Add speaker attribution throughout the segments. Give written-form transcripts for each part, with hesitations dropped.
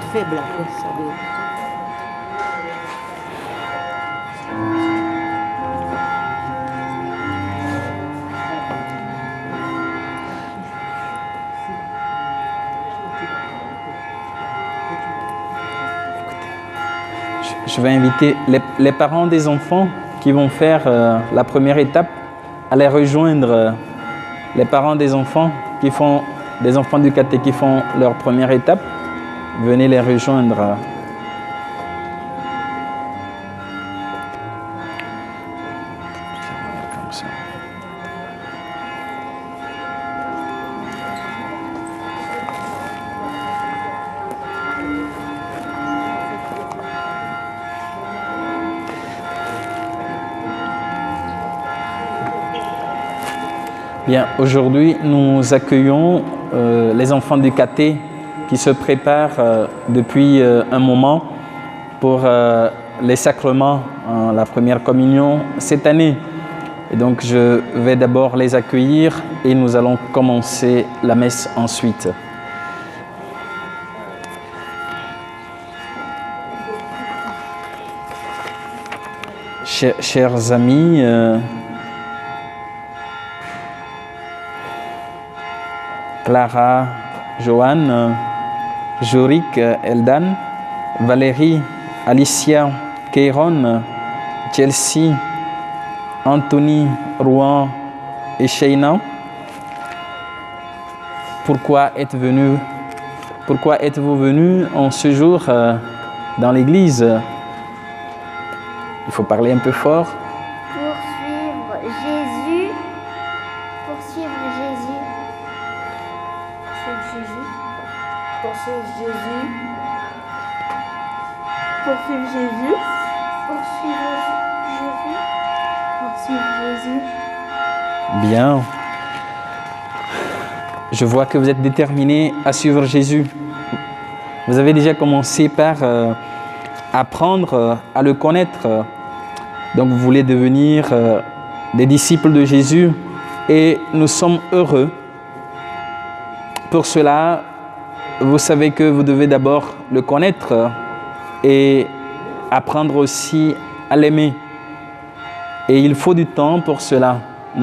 Speaker 1: être faible après, ça doit.
Speaker 2: Je vais inviter les parents des enfants qui vont faire la première étape à les rejoindre. Les parents des enfants des enfants du caté qui font leur première étape, venez les rejoindre. Bien, aujourd'hui, nous accueillons les enfants du caté qui se préparent depuis un moment pour les sacrements, la première communion cette année. Et donc, je vais d'abord les accueillir et nous allons commencer la messe ensuite. Chers amis, Clara, Joanne, Jorik, Eldan, Valérie, Alicia, Kéron, Chelsea, Anthony, Rouen et Sheina. Pourquoi êtes-vous venus en ce jour dans l'église? Il faut parler un peu fort.
Speaker 3: Pour suivre Jésus. Pour suivre Jésus.
Speaker 1: Pour suivre Jésus. Pour suivre Jésus.
Speaker 3: Pour suivre Jésus.
Speaker 1: Pour suivre Jésus.
Speaker 2: Bien. Je vois que vous êtes déterminés à suivre Jésus. Vous avez déjà commencé par apprendre à le connaître. Donc vous voulez devenir des disciples de Jésus et nous sommes heureux. Pour cela, vous savez que vous devez d'abord le connaître et apprendre aussi à l'aimer. Et il faut du temps pour cela.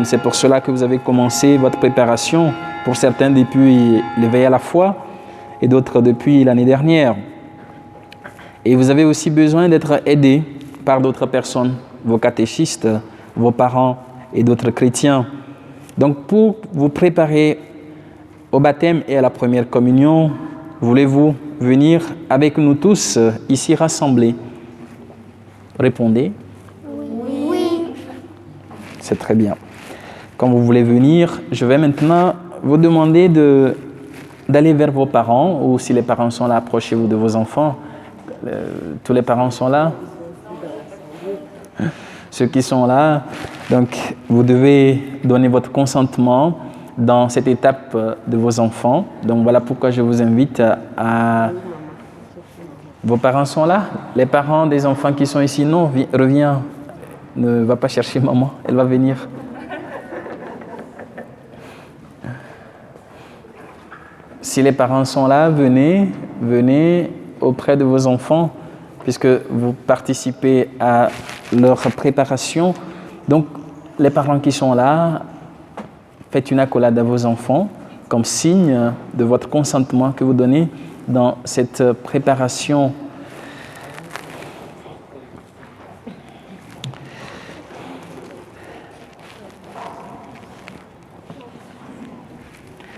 Speaker 2: C'est pour cela que vous avez commencé votre préparation, pour certains depuis l'éveil à la foi et d'autres depuis l'année dernière. Et vous avez aussi besoin d'être aidé par d'autres personnes, vos catéchistes, vos parents et d'autres chrétiens. Donc pour vous préparer au baptême et à la première communion, voulez-vous venir avec nous tous ici rassemblés? Répondez.
Speaker 3: Oui.
Speaker 2: C'est très bien. Quand vous voulez venir, je vais maintenant vous demander d'aller vers vos parents, ou si les parents sont là, approchez-vous de vos enfants. Tous les parents sont là? Ceux qui sont là, donc vous devez donner votre consentement dans cette étape de vos enfants. Donc voilà pourquoi je vous invite à... Vos parents sont là? Les parents des enfants qui sont ici? Non, reviens. Ne va pas chercher maman, elle va venir. Si les parents sont là, venez auprès de vos enfants, puisque vous participez à leur préparation. Donc, les parents qui sont là, faites une accolade à vos enfants comme signe de votre consentement que vous donnez dans cette préparation.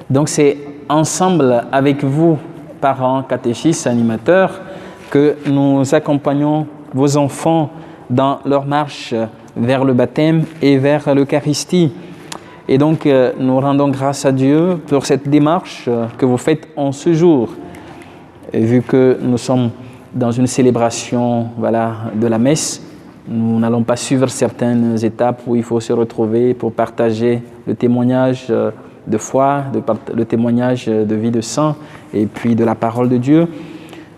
Speaker 2: Donc, c'est ensemble avec vous, parents, catéchistes, animateurs, que nous accompagnons vos enfants dans leur marche vers le baptême et vers l'Eucharistie. Et donc, nous rendons grâce à Dieu pour cette démarche que vous faites en ce jour. Et vu que nous sommes dans une célébration de la messe, nous n'allons pas suivre certaines étapes où il faut se retrouver pour partager le témoignage de foi, le témoignage de vie de saint et puis de la parole de Dieu.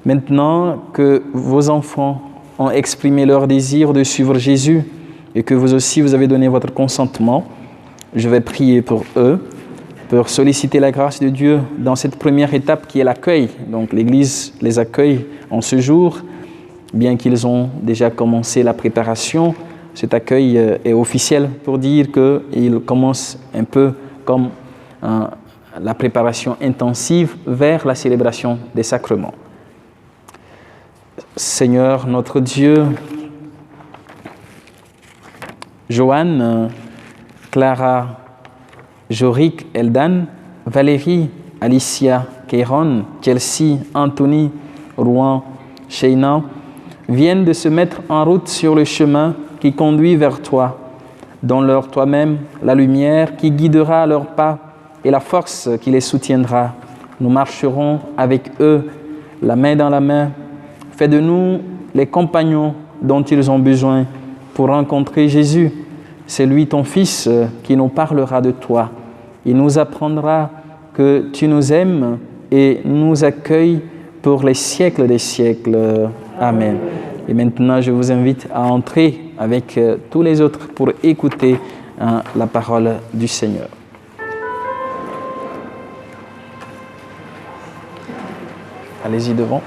Speaker 2: Maintenant que vos enfants ont exprimé leur désir de suivre Jésus et que vous aussi vous avez donné votre consentement, je vais prier pour eux pour solliciter la grâce de Dieu dans cette première étape qui est l'accueil. Donc l'Église les accueille en ce jour, bien qu'ils ont déjà commencé la préparation. Cet accueil est officiel pour dire qu'il commence un peu comme la préparation intensive vers la célébration des sacrements. Seigneur notre Dieu, Joanne, Clara, Jorik, Eldan, Valérie, Alicia, Kéron, Chelsea, Anthony, Rouen, Sheina viennent de se mettre en route sur le chemin qui conduit vers toi. Donne-leur toi-même la lumière qui guidera leurs pas et la force qui les soutiendra. Nous marcherons avec eux, la main dans la main. Fais de nous les compagnons dont ils ont besoin pour rencontrer Jésus. C'est lui, ton Fils, qui nous parlera de toi. Il nous apprendra que tu nous aimes et nous accueilles pour les siècles des siècles. Amen. Et maintenant, je vous invite à entrer avec tous les autres pour écouter la parole du Seigneur. Allez-y devant.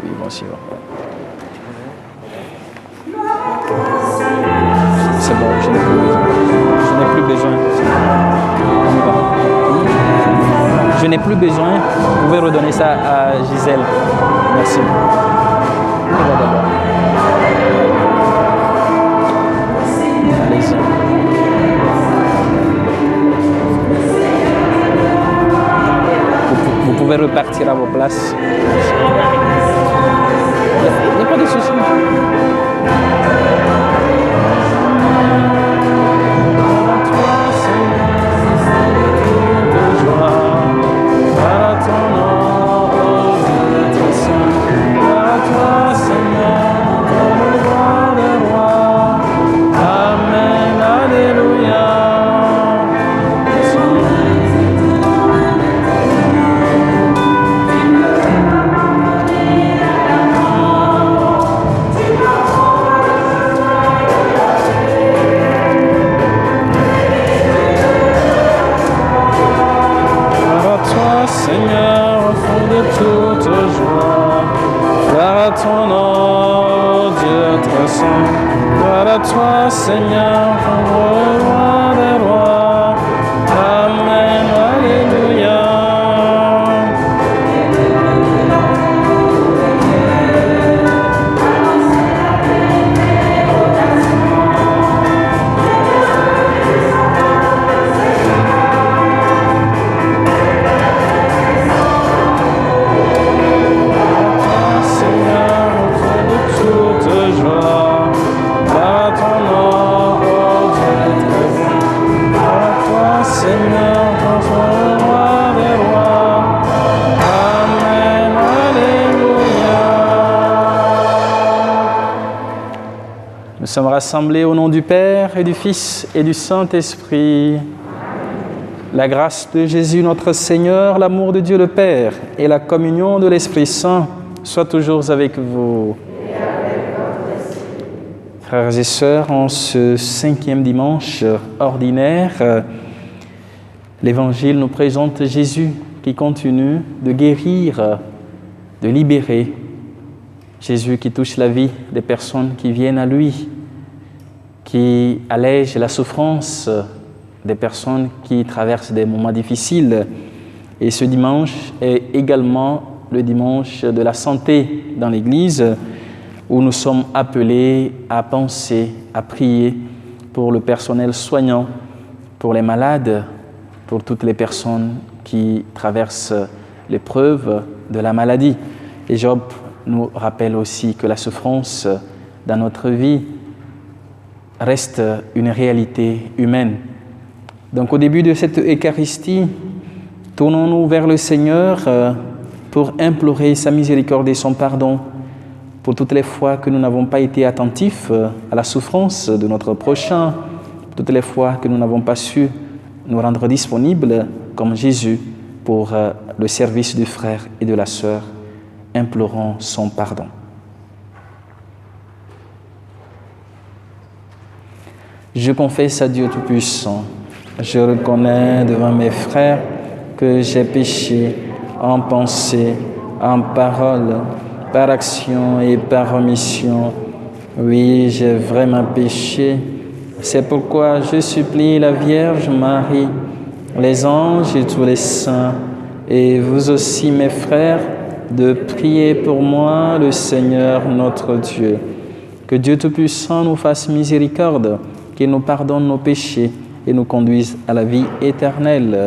Speaker 2: Oui, bon, si, bon. C'est bon, je n'ai plus besoin. Je n'ai plus besoin. Je n'ai plus besoin. Vous pouvez redonner ça à Gisèle. Merci. Allez-y. Vous pouvez repartir à vos places. Il n'y a pas de souci. Nous sommes rassemblés au nom du Père et du Fils et du Saint-Esprit. La grâce de Jésus notre Seigneur, l'amour de Dieu le Père et la communion de l'Esprit Saint soient toujours avec vous. Frères et sœurs, en ce 5e dimanche ordinaire, l'Évangile nous présente Jésus qui continue de guérir, de libérer. Jésus qui touche la vie des personnes qui viennent à lui, qui allège la souffrance des personnes qui traversent des moments difficiles. Et ce dimanche est également le dimanche de la santé dans l'Église, où nous sommes appelés à penser, à prier pour le personnel soignant, pour les malades, pour toutes les personnes qui traversent l'épreuve de la maladie. Et Job nous rappelle aussi que la souffrance dans notre vie reste une réalité humaine. Donc au début de cette Eucharistie, tournons-nous vers le Seigneur pour implorer sa miséricorde et son pardon pour toutes les fois que nous n'avons pas été attentifs à la souffrance de notre prochain, toutes les fois que nous n'avons pas su nous rendre disponibles comme Jésus pour le service du frère et de la sœur. Implorons son pardon. Je confesse à Dieu Tout-Puissant, Je reconnais devant mes frères que j'ai péché en pensée, en parole, par action et par omission. Oui, j'ai vraiment péché. C'est pourquoi je supplie la Vierge Marie, les anges et tous les saints, et vous aussi mes frères, de prier pour moi le Seigneur notre Dieu. Que Dieu Tout-Puissant nous fasse miséricorde, qu'il nous pardonne nos péchés et nous conduise à la vie éternelle.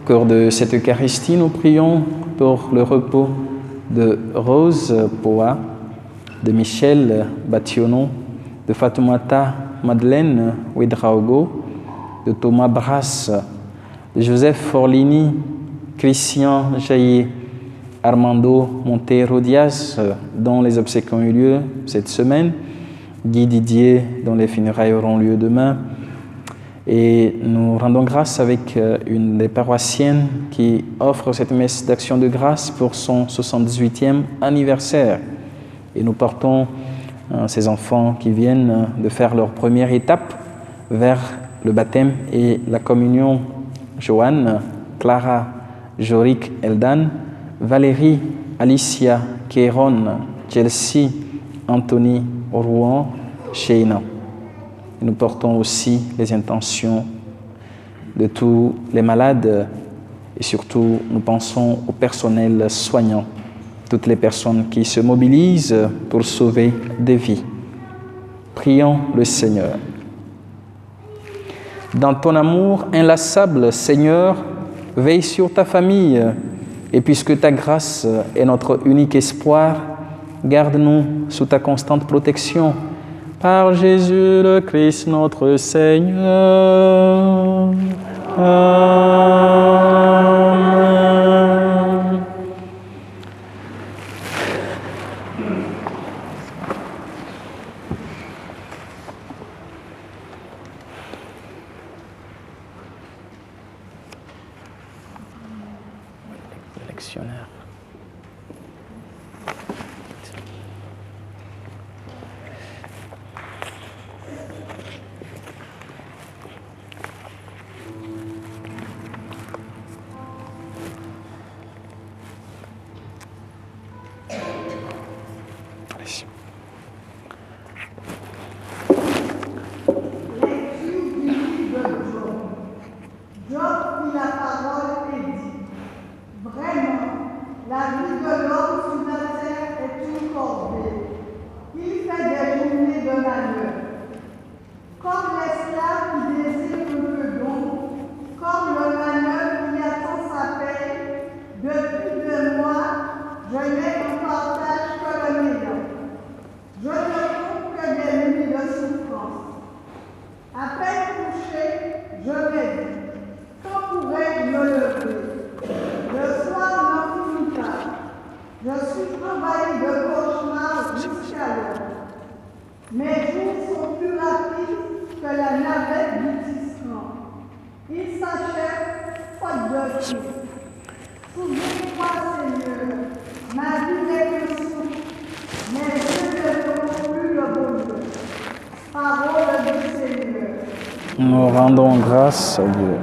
Speaker 2: Au cours de cette Eucharistie, nous prions pour le repos de Rose Poa, de Michel Bationo, de Fatoumata Madeleine Ouedraogo, de Thomas Brasse, de Joseph Forlini, Christian Jaillet, Armando Montero Diaz, dont les obsèques ont eu lieu cette semaine, Guy Didier, dont les funérailles auront lieu demain, Et nous rendons grâce avec une des paroissiennes qui offre cette messe d'action de grâce pour son 78e anniversaire. Et nous portons ces enfants qui viennent de faire leur première étape vers le baptême et la communion. Joanne, Clara, Jorik, Eldan, Valérie, Alicia, Kéron, Chelsea, Anthony, Rouen, Sheina. Et nous portons aussi les intentions de tous les malades et surtout nous pensons au personnel soignant, toutes les personnes qui se mobilisent pour sauver des vies. Prions le Seigneur. Dans ton amour inlassable, Seigneur, veille sur ta famille et puisque ta grâce est notre unique espoir, garde-nous sous ta constante protection. Par Jésus le Christ notre Seigneur. Amen. Lectionnaire. Nous rendons grâce à Dieu.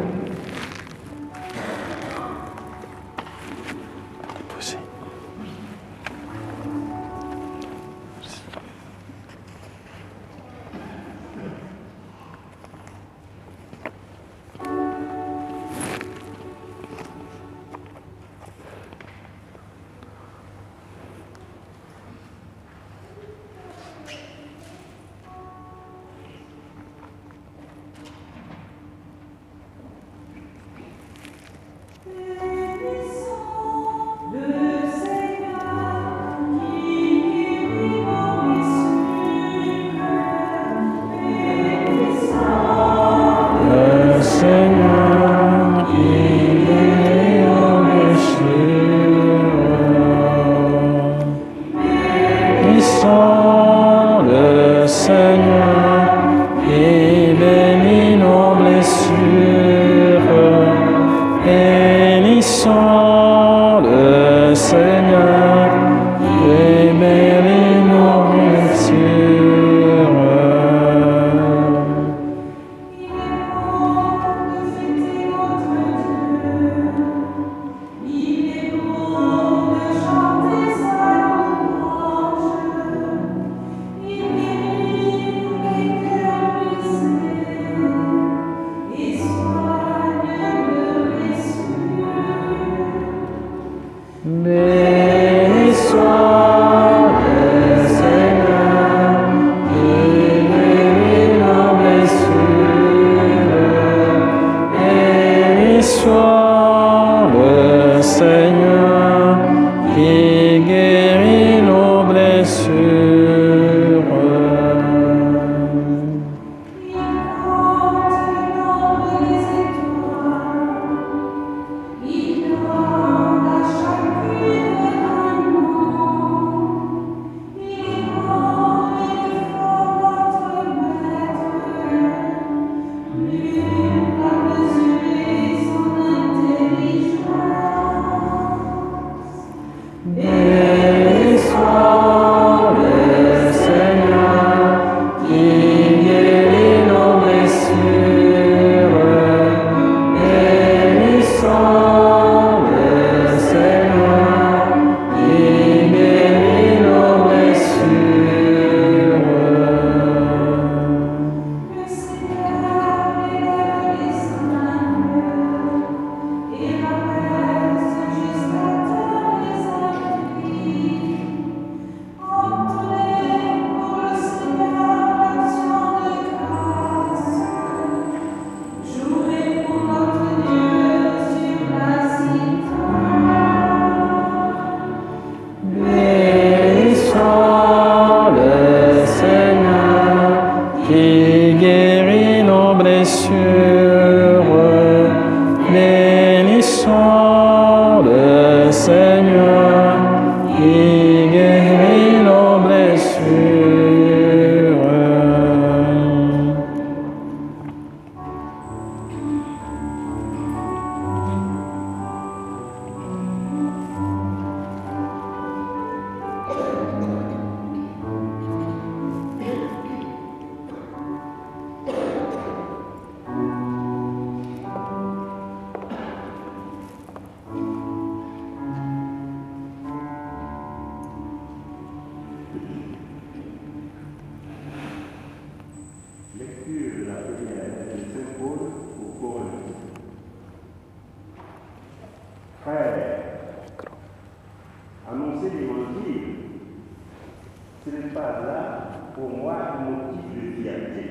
Speaker 4: motif de fierté.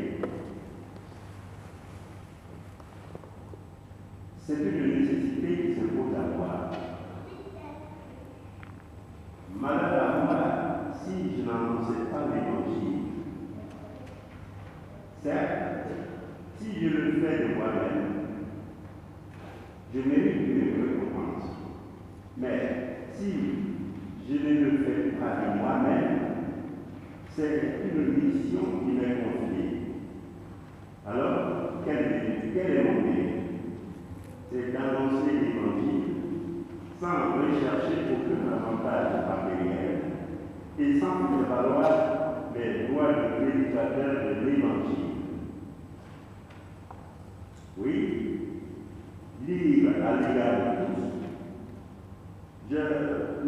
Speaker 4: C'est une nécessité qui s'impose à moi. Malheur à moi si je n'annonçais pas l'évangile. Certes, si je le fais de moi-même, je mérite une récompense. Mais si je ne le fais pas de moi-même, c'est une mission qui m'est confiée. Alors, quel est mon mérite? C'est d'annoncer l'évangile sans rechercher aucun avantage matériel et sans faire valoir les droits du prédicateur de l'évangile. Oui, libre à l'égard de tous, je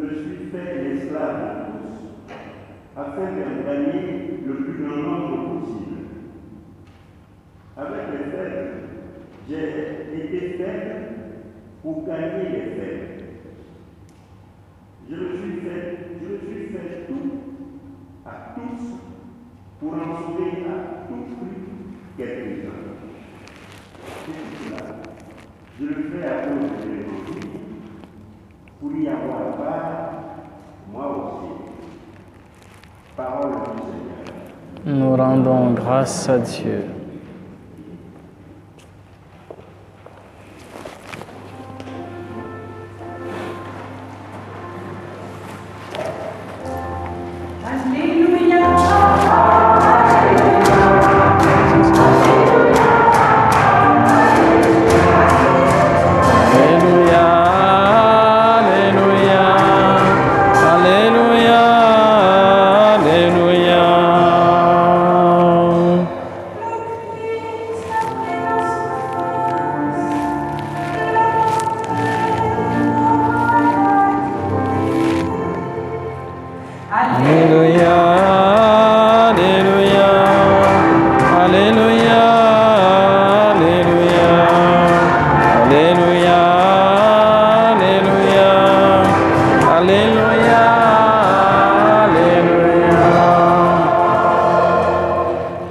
Speaker 4: me suis fait l'esclave de tous, afin de gagner le plus grand nombre possible. Avec les faibles, j'ai été faible pour gagner les faibles. Je me suis fait tout à tous pour en sauver à tout prix quelques-uns. C'est tout cela. Je le fais à cause de l'évangile, pour y avoir part, moi aussi. Parole du Seigneur.
Speaker 2: Nous rendons grâce à Dieu.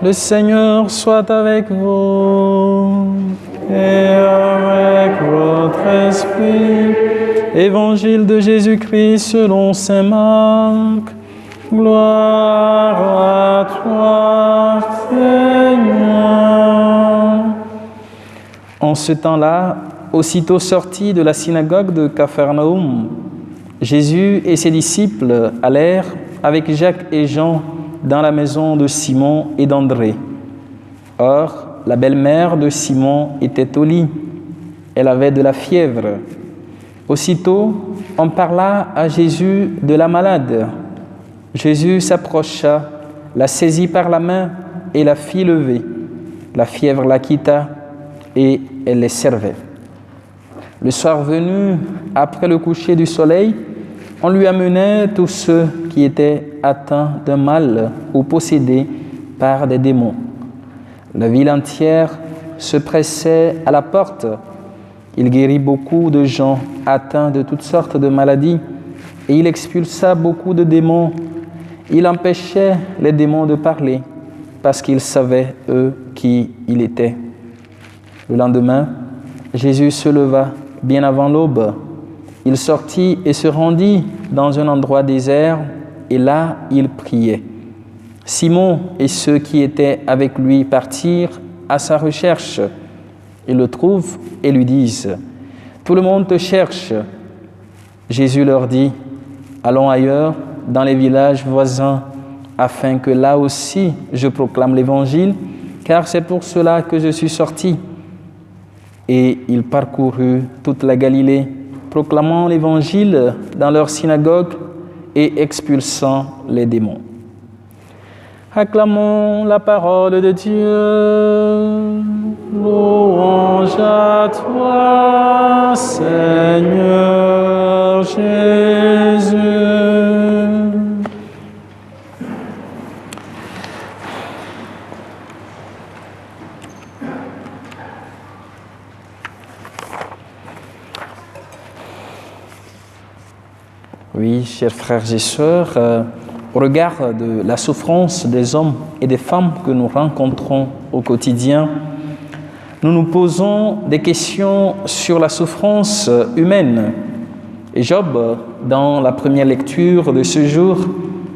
Speaker 2: Le Seigneur soit avec vous et avec votre esprit. Évangile de Jésus-Christ selon saint Marc. Gloire à toi, Seigneur. En ce temps-là, aussitôt sortis de la synagogue de Capharnaüm, Jésus et ses disciples allèrent avec Jacques et Jean dans la maison de Simon et d'André. Or, la belle-mère de Simon était au lit. Elle avait de la fièvre. Aussitôt, on parla à Jésus de la malade. Jésus s'approcha, la saisit par la main et la fit lever. La fièvre la quitta et elle les servait. Le soir venu, après le coucher du soleil, on lui amenait tous ceux qui étaient atteints d'un mal ou possédés par des démons. La ville entière se pressait à la porte. Il guérit beaucoup de gens atteints de toutes sortes de maladies et il expulsa beaucoup de démons. Il empêchait les démons de parler parce qu'ils savaient, eux, qui il était. Le lendemain, Jésus se leva bien avant l'aube. Il sortit et se rendit dans un endroit désert, et là, il priait. Simon et ceux qui étaient avec lui partirent à sa recherche. Ils le trouvent et lui disent « Tout le monde te cherche ». Jésus leur dit « Allons ailleurs, dans les villages voisins, afin que là aussi je proclame l'Évangile, car c'est pour cela que je suis sorti. » Et il parcourut toute la Galilée, proclamant l'Évangile dans leur synagogue et expulsant les démons. Acclamons la parole de Dieu. Louange à toi, Seigneur Jésus. Oui, chers frères et sœurs, au regard de la souffrance des hommes et des femmes que nous rencontrons au quotidien, nous nous posons des questions sur la souffrance humaine. Et Job, dans la première lecture de ce jour,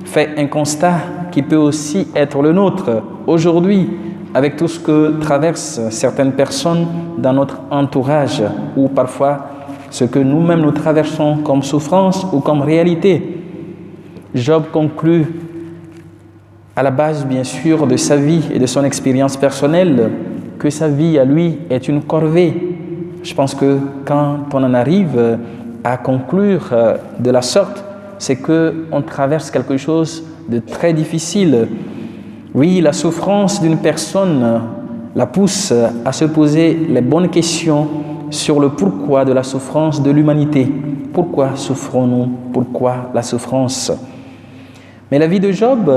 Speaker 2: fait un constat qui peut aussi être le nôtre aujourd'hui, avec tout ce que traversent certaines personnes dans notre entourage, ou parfois ce que nous-mêmes nous traversons comme souffrance ou comme réalité. Job conclut, à la base bien sûr de sa vie et de son expérience personnelle, que sa vie à lui est une corvée. Je pense que quand on en arrive à conclure de la sorte, c'est qu'on traverse quelque chose de très difficile. Oui, la souffrance d'une personne la pousse à se poser les bonnes questions sur le pourquoi de la souffrance de l'humanité. Pourquoi souffrons-nous? Pourquoi la souffrance? Mais la vie de Job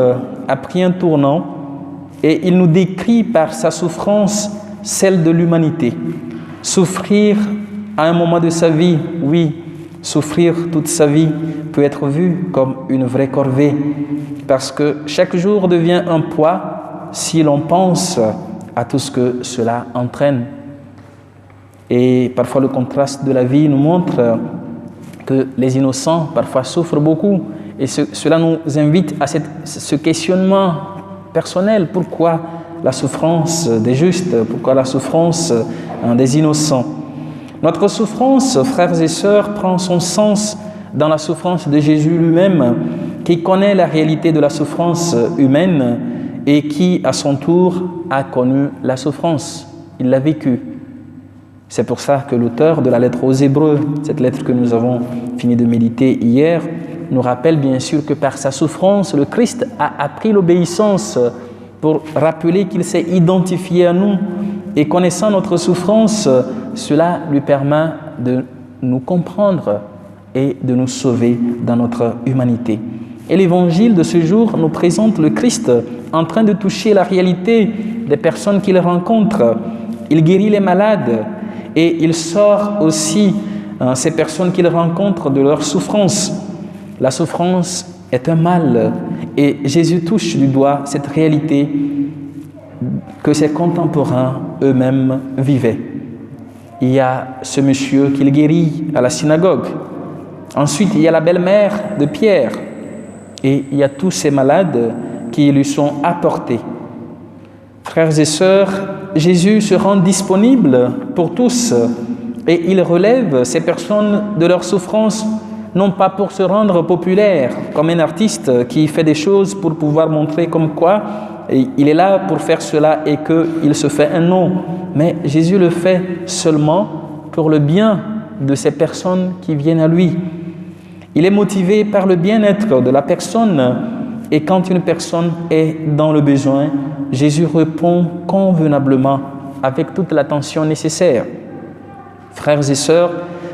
Speaker 2: a pris un tournant et il nous décrit par sa souffrance celle de l'humanité. Souffrir à un moment de sa vie, oui, souffrir toute sa vie peut être vu comme une vraie corvée parce que chaque jour devient un poids si l'on pense à tout ce que cela entraîne. Et parfois le contraste de la vie nous montre que les innocents parfois souffrent beaucoup et cela nous invite à ce questionnement personnel. Pourquoi la souffrance des justes? Pourquoi la souffrance des innocents? Notre souffrance, frères et sœurs, prend son sens dans la souffrance de Jésus lui-même, qui connaît la réalité de la souffrance humaine et qui, à son tour, a connu la souffrance. Il l'a vécue. C'est pour ça que l'auteur de la lettre aux Hébreux, cette lettre que nous avons fini de méditer hier, nous rappelle bien sûr que par sa souffrance, le Christ a appris l'obéissance pour rappeler qu'il s'est identifié à nous. Et connaissant notre souffrance, cela lui permet de nous comprendre et de nous sauver dans notre humanité. Et l'évangile de ce jour nous présente le Christ en train de toucher la réalité des personnes qu'il rencontre. Il guérit les malades et il sort aussi ces personnes qu'il rencontre de leur souffrance. La souffrance est un mal et Jésus touche du doigt cette réalité que ses contemporains eux-mêmes vivaient. Il y a ce monsieur qu'il guérit à la synagogue. Ensuite, il y a la belle-mère de Pierre. Et il y a tous ces malades qui lui sont apportés. Frères et sœurs, Jésus se rend disponible pour tous et il relève ces personnes de leur souffrance, non pas pour se rendre populaire, comme un artiste qui fait des choses pour pouvoir montrer comme quoi il est là pour faire cela et qu'il se fait un nom. Mais Jésus le fait seulement pour le bien de ces personnes qui viennent à lui. Il est motivé par le bien-être de la personne et quand une personne est dans le besoin, Jésus répond convenablement avec toute l'attention nécessaire. Frères et sœurs,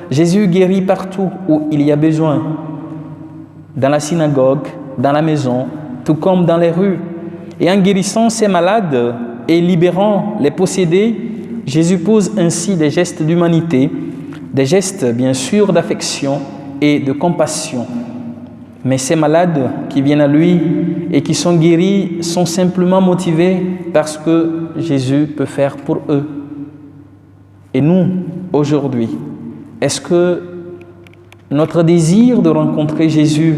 Speaker 2: Jésus guérit partout où il y a besoin, dans la synagogue, dans la maison, tout comme dans les rues. Et en guérissant ces malades et libérant les possédés, Jésus pose ainsi des gestes d'humanité, des gestes bien sûr d'affection et de compassion. Mais ces malades qui viennent à lui et qui sont guéris sont simplement motivés parce que Jésus peut faire pour eux. Et nous, aujourd'hui, est-ce que notre désir de rencontrer Jésus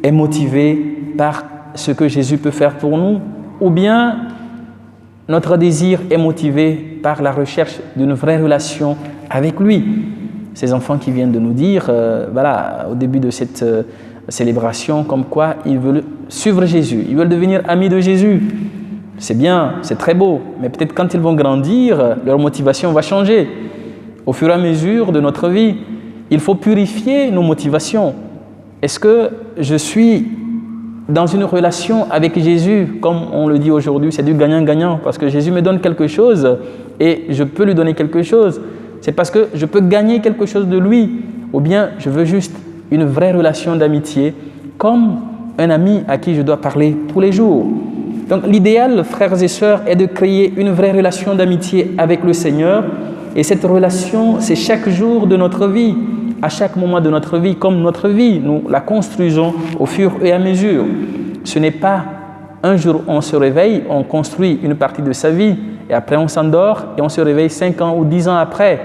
Speaker 2: est motivé par ce que Jésus peut faire pour nous, ou bien notre désir est motivé par la recherche d'une vraie relation avec lui? Ces enfants qui viennent de nous dire, voilà, au début de cette célébration, comme quoi ils veulent suivre Jésus, ils veulent devenir amis de Jésus. C'est bien, c'est très beau, mais peut-être quand ils vont grandir, leur motivation va changer. Au fur et à mesure de notre vie, il faut purifier nos motivations. Est-ce que je suis dans une relation avec Jésus, comme on le dit aujourd'hui, c'est du gagnant-gagnant, parce que Jésus me donne quelque chose et je peux lui donner quelque chose. C'est parce que je peux gagner quelque chose de lui, ou bien je veux juste une vraie relation d'amitié, comme un ami à qui je dois parler tous les jours. Donc l'idéal, frères et sœurs, est de créer une vraie relation d'amitié avec le Seigneur, et cette relation, c'est chaque jour de notre vie, à chaque moment de notre vie, comme notre vie, nous la construisons au fur et à mesure. ce n'est pas un jour on se réveille, on construit une partie de sa vie et après on s'endort et on se réveille 5 ans ou 10 ans après.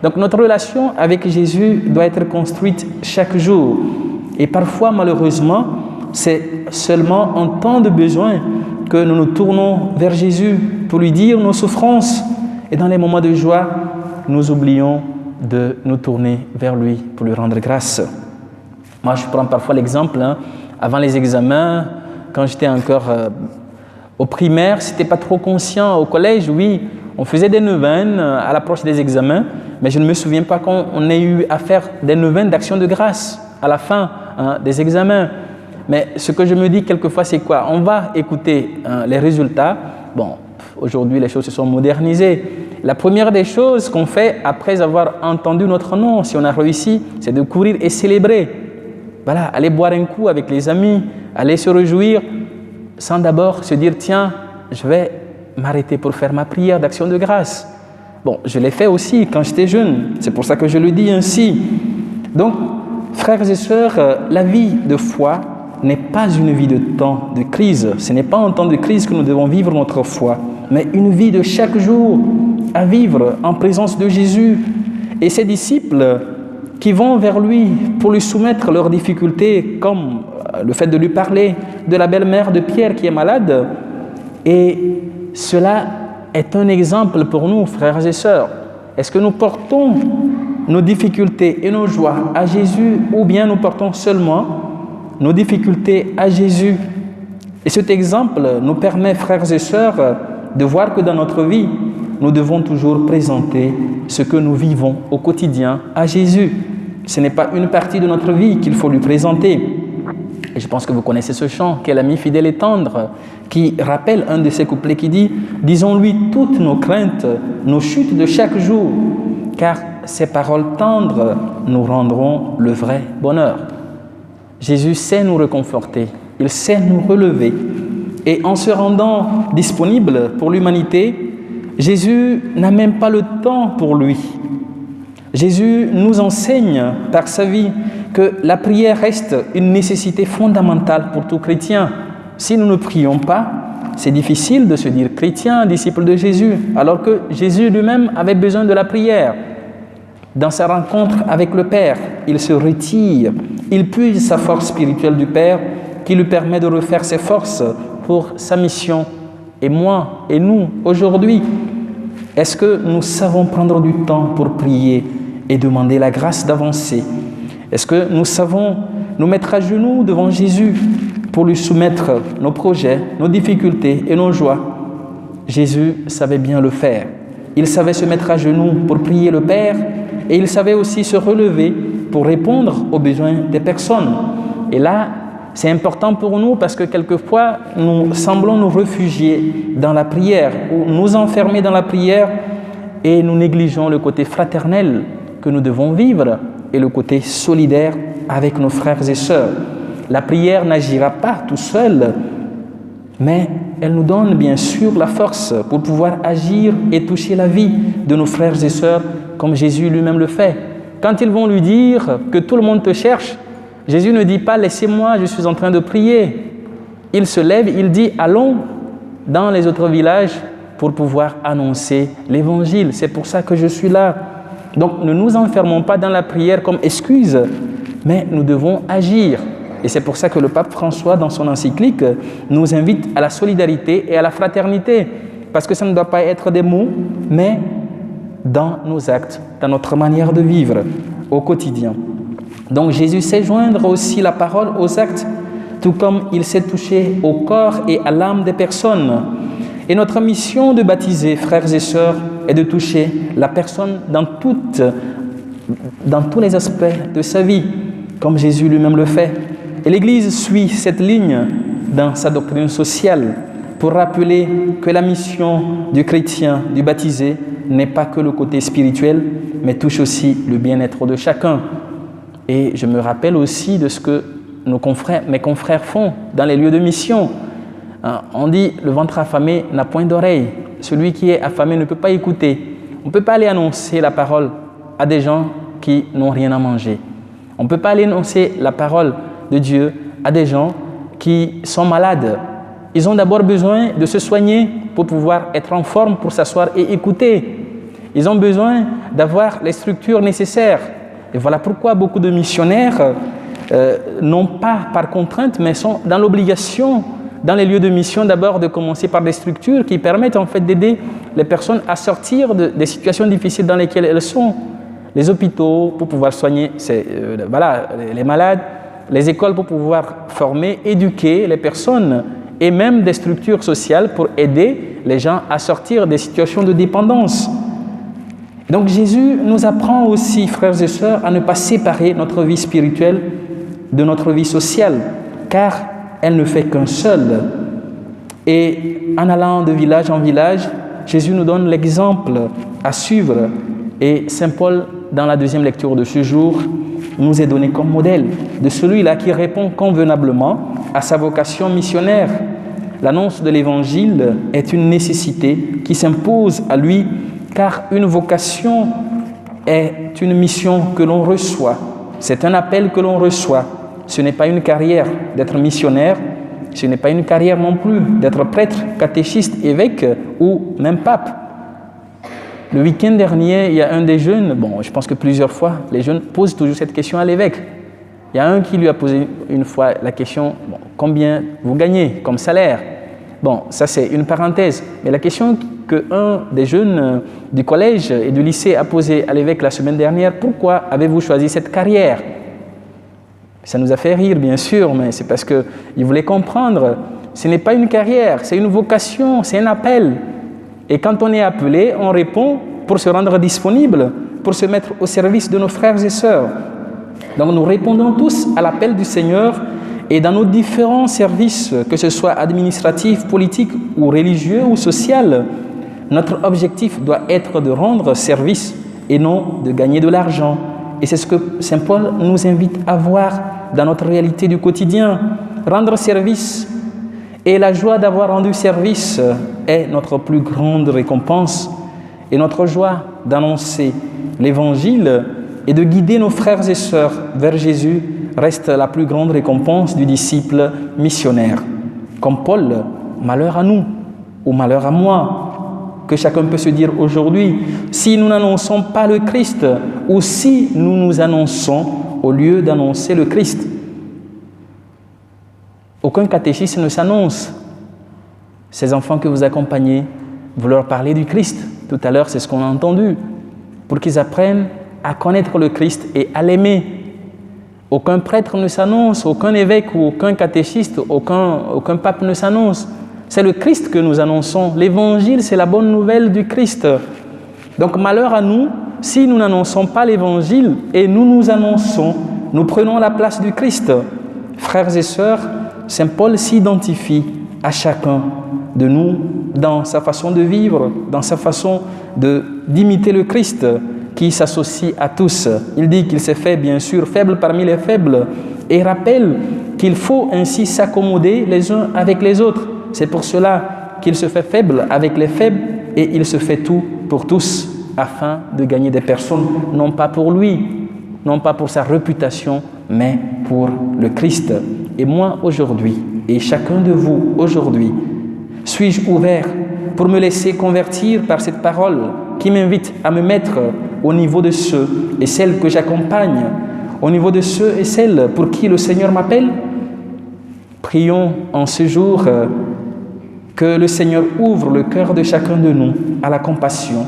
Speaker 2: Donc notre relation avec Jésus doit être construite chaque jour. Et parfois, malheureusement, c'est seulement en temps de besoin que nous nous tournons vers Jésus pour lui dire nos souffrances. Et dans les moments de joie, nous oublions de nous tourner vers lui pour lui rendre grâce. Moi, je prends parfois l'exemple, avant les examens, quand j'étais encore au primaire, si tu n'étais pas trop conscient. Au collège, oui, on faisait des neuvaines à l'approche des examens, mais je ne me souviens pas qu'on ait eu à faire des neuvaines d'action de grâce à la fin des examens. Mais ce que je me dis quelquefois, c'est quoi? On va écouter les résultats. Bon, aujourd'hui, les choses se sont modernisées. La première des choses qu'on fait après avoir entendu notre nom, si on a réussi, c'est de courir et célébrer. Voilà, aller boire un coup avec les amis, aller se réjouir, sans d'abord se dire, tiens, je vais m'arrêter pour faire ma prière d'action de grâce. Bon, je l'ai fait aussi quand j'étais jeune, c'est pour ça que je le dis ainsi. Donc, frères et sœurs, la vie de foi n'est pas une vie de temps de crise. Ce n'est pas en temps de crise que nous devons vivre notre foi, mais une vie de chaque jour à vivre en présence de Jésus. Et ses disciples qui vont vers lui pour lui soumettre leurs difficultés, comme le fait de lui parler de la belle-mère de Pierre qui est malade. Et cela est un exemple pour nous, frères et sœurs. Est-ce que nous portons nos difficultés et nos joies à Jésus ou bien nous portons seulement nos difficultés à Jésus? Et cet exemple nous permet, frères et sœurs, de voir que dans notre vie, nous devons toujours présenter ce que nous vivons au quotidien à Jésus. Ce n'est pas une partie de notre vie qu'il faut lui présenter. Et je pense que vous connaissez ce chant, quel ami fidèle et tendre, qui rappelle un de ces couplets qui dit « Disons-lui toutes nos craintes, nos chutes de chaque jour, car ces paroles tendres nous rendront le vrai bonheur. » Jésus sait nous réconforter, il sait nous relever. Et en se rendant disponible pour l'humanité, Jésus n'a même pas le temps pour lui. Jésus nous enseigne par sa vie que la prière reste une nécessité fondamentale pour tout chrétien. Si nous ne prions pas, c'est difficile de se dire chrétien, disciple de Jésus, alors que Jésus lui-même avait besoin de la prière. Dans sa rencontre avec le Père, il se retire, il puise sa force spirituelle du Père qui lui permet de refaire ses forces pour sa mission. Et moi et nous, aujourd'hui, est-ce que nous savons prendre du temps pour prier et demander la grâce d'avancer? Est-ce que nous savons nous mettre à genoux devant Jésus pour lui soumettre nos projets, nos difficultés et nos joies? Jésus savait bien le faire. Il savait se mettre à genoux pour prier le Père et il savait aussi se relever pour répondre aux besoins des personnes. Et là, c'est important pour nous parce que quelquefois, nous semblons nous réfugier dans la prière ou nous enfermer dans la prière et nous négligeons le côté fraternel que nous devons vivre et le côté solidaire avec nos frères et sœurs. La prière n'agira pas tout seul, mais elle nous donne bien sûr la force pour pouvoir agir et toucher la vie de nos frères et sœurs comme Jésus lui-même le fait. Quand ils vont lui dire que tout le monde te cherche, Jésus ne dit pas « laissez-moi, je suis en train de prier ». Il se lève, il dit « allons dans les autres villages pour pouvoir annoncer l'évangile. C'est pour ça que je suis là ». Donc ne nous enfermons pas dans la prière comme excuse, mais nous devons agir. Et c'est pour ça que le pape François, dans son encyclique, nous invite à la solidarité et à la fraternité. Parce que ça ne doit pas être des mots, mais dans nos actes, dans notre manière de vivre au quotidien. Donc Jésus sait joindre aussi la parole aux actes, tout comme il sait toucher au corps et à l'âme des personnes. Et notre mission de baptiser, frères et sœurs, est de toucher la personne dans tous les aspects de sa vie, comme Jésus lui-même le fait. Et l'Église suit cette ligne dans sa doctrine sociale pour rappeler que la mission du chrétien, du baptisé, n'est pas que le côté spirituel, mais touche aussi le bien-être de chacun. Et je me rappelle aussi de ce que mes confrères font dans les lieux de mission. On dit « le ventre affamé n'a point d'oreille ». Celui qui est affamé ne peut pas écouter. On ne peut pas aller annoncer la parole à des gens qui n'ont rien à manger. On ne peut pas aller annoncer la parole de Dieu à des gens qui sont malades. Ils ont d'abord besoin de se soigner pour pouvoir être en forme, pour s'asseoir et écouter. Ils ont besoin d'avoir les structures nécessaires. Et voilà pourquoi beaucoup de missionnaires non pas par contrainte, mais sont dans l'obligation, dans les lieux de mission, d'abord de commencer par des structures qui permettent en fait d'aider les personnes à sortir des situations difficiles dans lesquelles elles sont. Les hôpitaux pour pouvoir soigner les malades, les écoles pour pouvoir former, éduquer les personnes, et même des structures sociales pour aider les gens à sortir des situations de dépendance. Donc Jésus nous apprend aussi, frères et sœurs, à ne pas séparer notre vie spirituelle de notre vie sociale, car elle ne fait qu'un seul. Et en allant de village en village, Jésus nous donne l'exemple à suivre. Et Saint Paul, dans la deuxième lecture de ce jour, nous est donné comme modèle de celui-là qui répond convenablement à sa vocation missionnaire. L'annonce de l'Évangile est une nécessité qui s'impose à lui, car une vocation est une mission que l'on reçoit. C'est un appel que l'on reçoit. Ce n'est pas une carrière d'être missionnaire, ce n'est pas une carrière non plus d'être prêtre, catéchiste, évêque ou même pape. Le week-end dernier, il y a un des jeunes, je pense que plusieurs fois, les jeunes posent toujours cette question à l'évêque. Il y a un qui lui a posé une fois la question, combien vous gagnez comme salaire? Ça c'est une parenthèse, mais la question qu'un des jeunes du collège et du lycée a posée à l'évêque la semaine dernière, pourquoi avez-vous choisi cette carrière? Ça nous a fait rire bien sûr, mais c'est parce qu'il voulait comprendre, ce n'est pas une carrière, c'est une vocation, c'est un appel. Et quand on est appelé, on répond pour se rendre disponible, pour se mettre au service de nos frères et sœurs. Donc nous répondons tous à l'appel du Seigneur et dans nos différents services, que ce soit administratif, politique ou religieux ou social, notre objectif doit être de rendre service et non de gagner de l'argent. Et c'est ce que Saint Paul nous invite à voir dans notre réalité du quotidien. Rendre service et la joie d'avoir rendu service est notre plus grande récompense. Et notre joie d'annoncer l'Évangile et de guider nos frères et sœurs vers Jésus reste la plus grande récompense du disciple missionnaire. Comme Paul, malheur à nous ou malheur à moi, que chacun peut se dire aujourd'hui, si nous n'annonçons pas le Christ ou si nous nous annonçons au lieu d'annoncer le Christ. Aucun catéchiste ne s'annonce. Ces enfants que vous accompagnez, vous leur parlez du Christ. Tout à l'heure, c'est ce qu'on a entendu. Pour qu'ils apprennent à connaître le Christ et à l'aimer. Aucun prêtre ne s'annonce, aucun évêque ou aucun catéchiste, aucun pape ne s'annonce. C'est le Christ que nous annonçons. L'Évangile, c'est la bonne nouvelle du Christ. Donc malheur à nous, si nous n'annonçons pas l'Évangile et nous nous annonçons, nous prenons la place du Christ. Frères et sœurs, Saint Paul s'identifie à chacun de nous dans sa façon de vivre, dans sa façon d'imiter le Christ qui s'associe à tous. Il dit qu'il s'est fait bien sûr faible parmi les faibles et rappelle qu'il faut ainsi s'accommoder les uns avec les autres. C'est pour cela qu'il se fait faible avec les faibles et il se fait tout pour tous afin de gagner des personnes, non pas pour lui, non pas pour sa réputation, mais pour le Christ. Et moi aujourd'hui, et chacun de vous aujourd'hui, suis-je ouvert pour me laisser convertir par cette parole qui m'invite à me mettre au niveau de ceux et celles que j'accompagne, au niveau de ceux et celles pour qui le Seigneur m'appelle? Prions en ce jour que le Seigneur ouvre le cœur de chacun de nous à la compassion,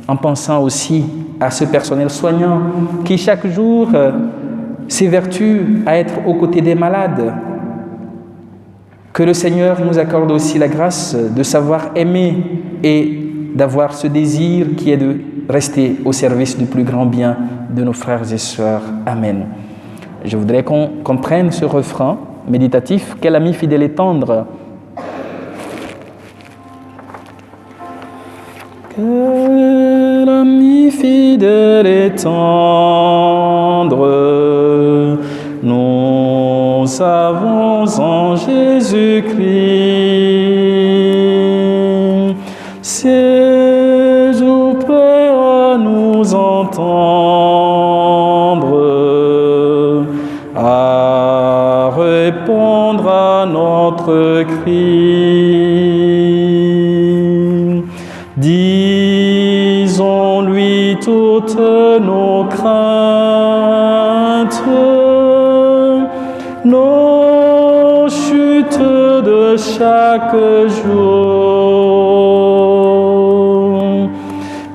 Speaker 2: en pensant aussi à ce personnel soignant qui chaque jour s'évertue à être aux côtés des malades. Que le Seigneur nous accorde aussi la grâce de savoir aimer et d'avoir ce désir qui est de rester au service du plus grand bien de nos frères et sœurs. Amen. Je voudrais qu'on comprenne ce refrain méditatif. Quel ami fidèle et tendre. Quel ami fidèle et tendre, nous avons en Jésus-Christ. C'est toujours prêt à nous entendre, à répondre à notre cri. Disons-lui toutes nos craintes, nos chutes de chaque jour.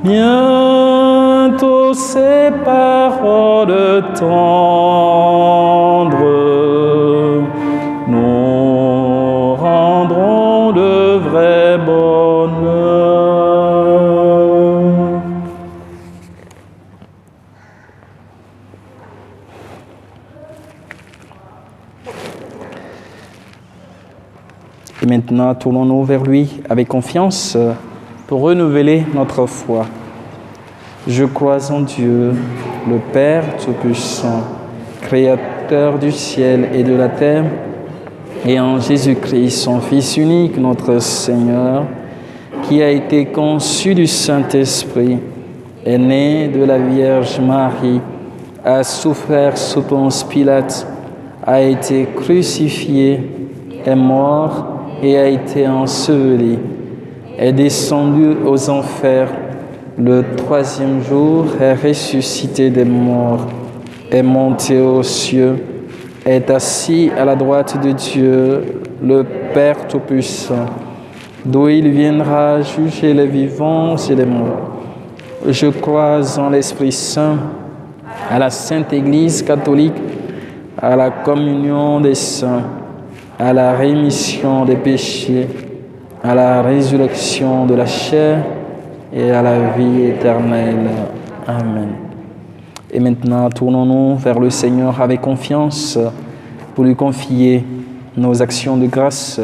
Speaker 2: Bientôt ces paroles tendres nous rendront de vrai bonheur. Et maintenant, tournons-nous vers lui avec confiance pour renouveler notre foi. Je crois en Dieu, le Père Tout-Puissant, Créateur du ciel et de la terre, et en Jésus-Christ, son Fils unique, notre Seigneur, qui a été conçu du Saint-Esprit, est né de la Vierge Marie, a souffert sous Ponce Pilate, a été crucifié, est mort et a été enseveli, est descendu aux enfers, le troisième jour est ressuscité des morts, est monté aux cieux, est assis à la droite de Dieu, le Père Tout-Puissant, d'où il viendra juger les vivants et les morts. Je crois en l'Esprit Saint, à la Sainte Église catholique, à la communion des saints, à la rémission des péchés, à la résurrection de la chair et à la vie éternelle. Amen. Et maintenant, tournons-nous vers le Seigneur avec confiance pour lui confier nos actions de grâce,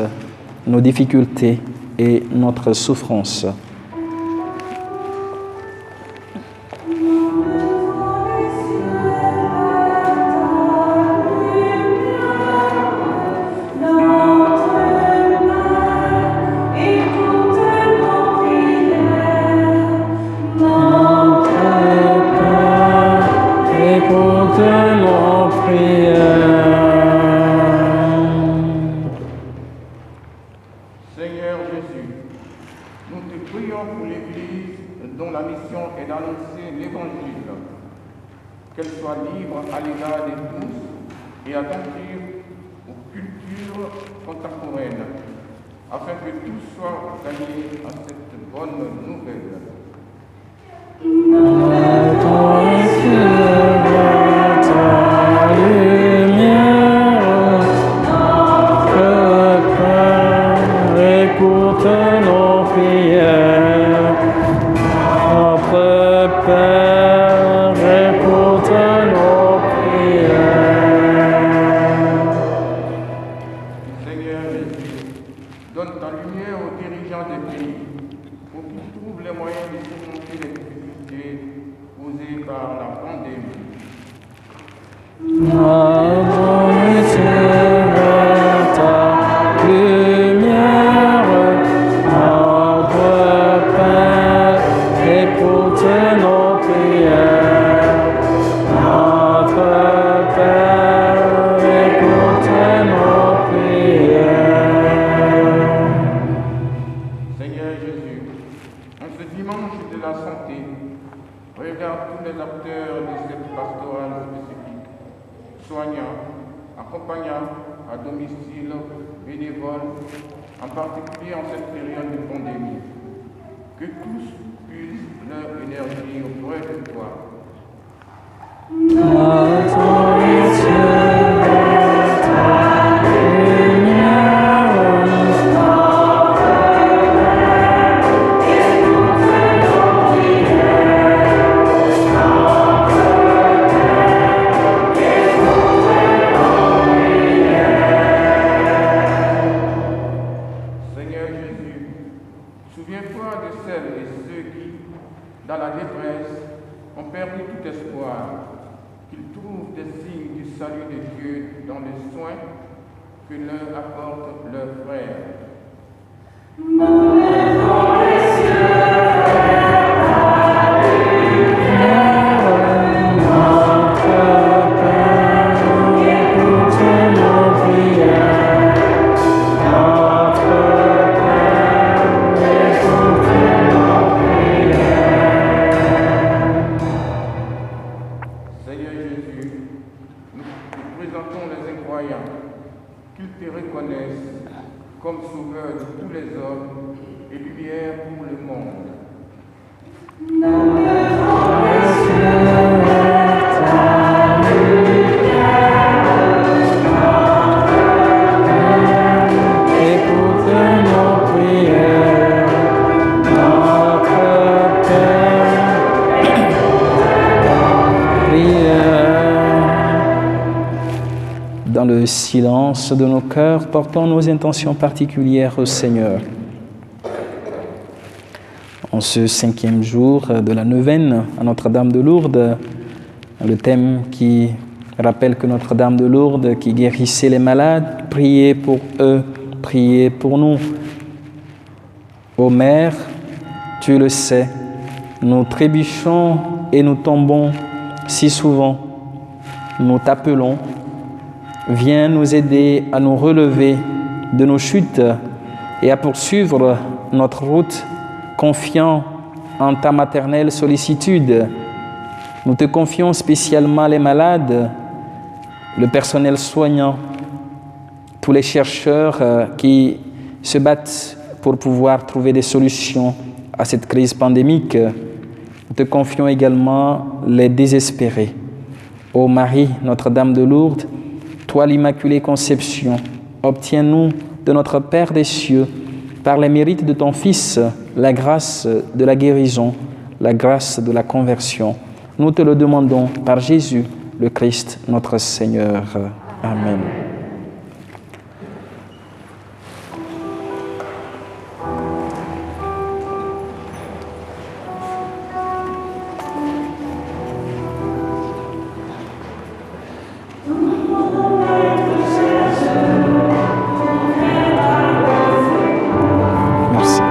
Speaker 2: nos difficultés et notre souffrance.
Speaker 5: Seigneur Jésus, nous te prions pour l'Église dont la mission est d'annoncer l'Évangile, qu'elle soit libre à l'égard de tous et attentive aux cultures contemporaines, afin que tous soient gagnés à cette bonne nouvelle. Donne ta lumière aux dirigeants des pays pour qu'ils trouvent les moyens de surmonter les difficultés causées par la pandémie. Regarde tous les acteurs de cette pastorale spécifique, soignants, accompagnants, à domicile, bénévoles, en particulier en cette période de pandémie. Que tous puissent leur énergie auprès de toi. Souviens-toi de celles et ceux qui, dans la détresse, ont perdu tout espoir, qu'ils trouvent des signes du salut de Dieu dans les soins que leur apportent leurs frères. reconnaisse comme sauveur de tous les hommes et lumière pour le monde.
Speaker 2: Écoute nos prières, notre Père. Prière. Dans le silence de nos cœurs, portons nos intentions particulières au Seigneur. En ce 5e jour de la neuvaine à Notre-Dame de Lourdes, le thème qui rappelle que Notre-Dame de Lourdes, qui guérissait les malades, priez pour eux, priez pour nous. Ô Mère, tu le sais, nous trébuchons et nous tombons si souvent. Nous t'appelons. Viens nous aider à nous relever de nos chutes et à poursuivre notre route, confiant en ta maternelle sollicitude. Nous te confions spécialement les malades, le personnel soignant, tous les chercheurs qui se battent pour pouvoir trouver des solutions à cette crise pandémique. Nous te confions également les désespérés. Ô Marie, Notre-Dame de Lourdes, toi l'Immaculée Conception, obtiens-nous de notre Père des cieux, par les mérites de ton Fils, la grâce de la guérison, la grâce de la conversion. Nous te le demandons par Jésus, le Christ, notre Seigneur. Amen. Merci.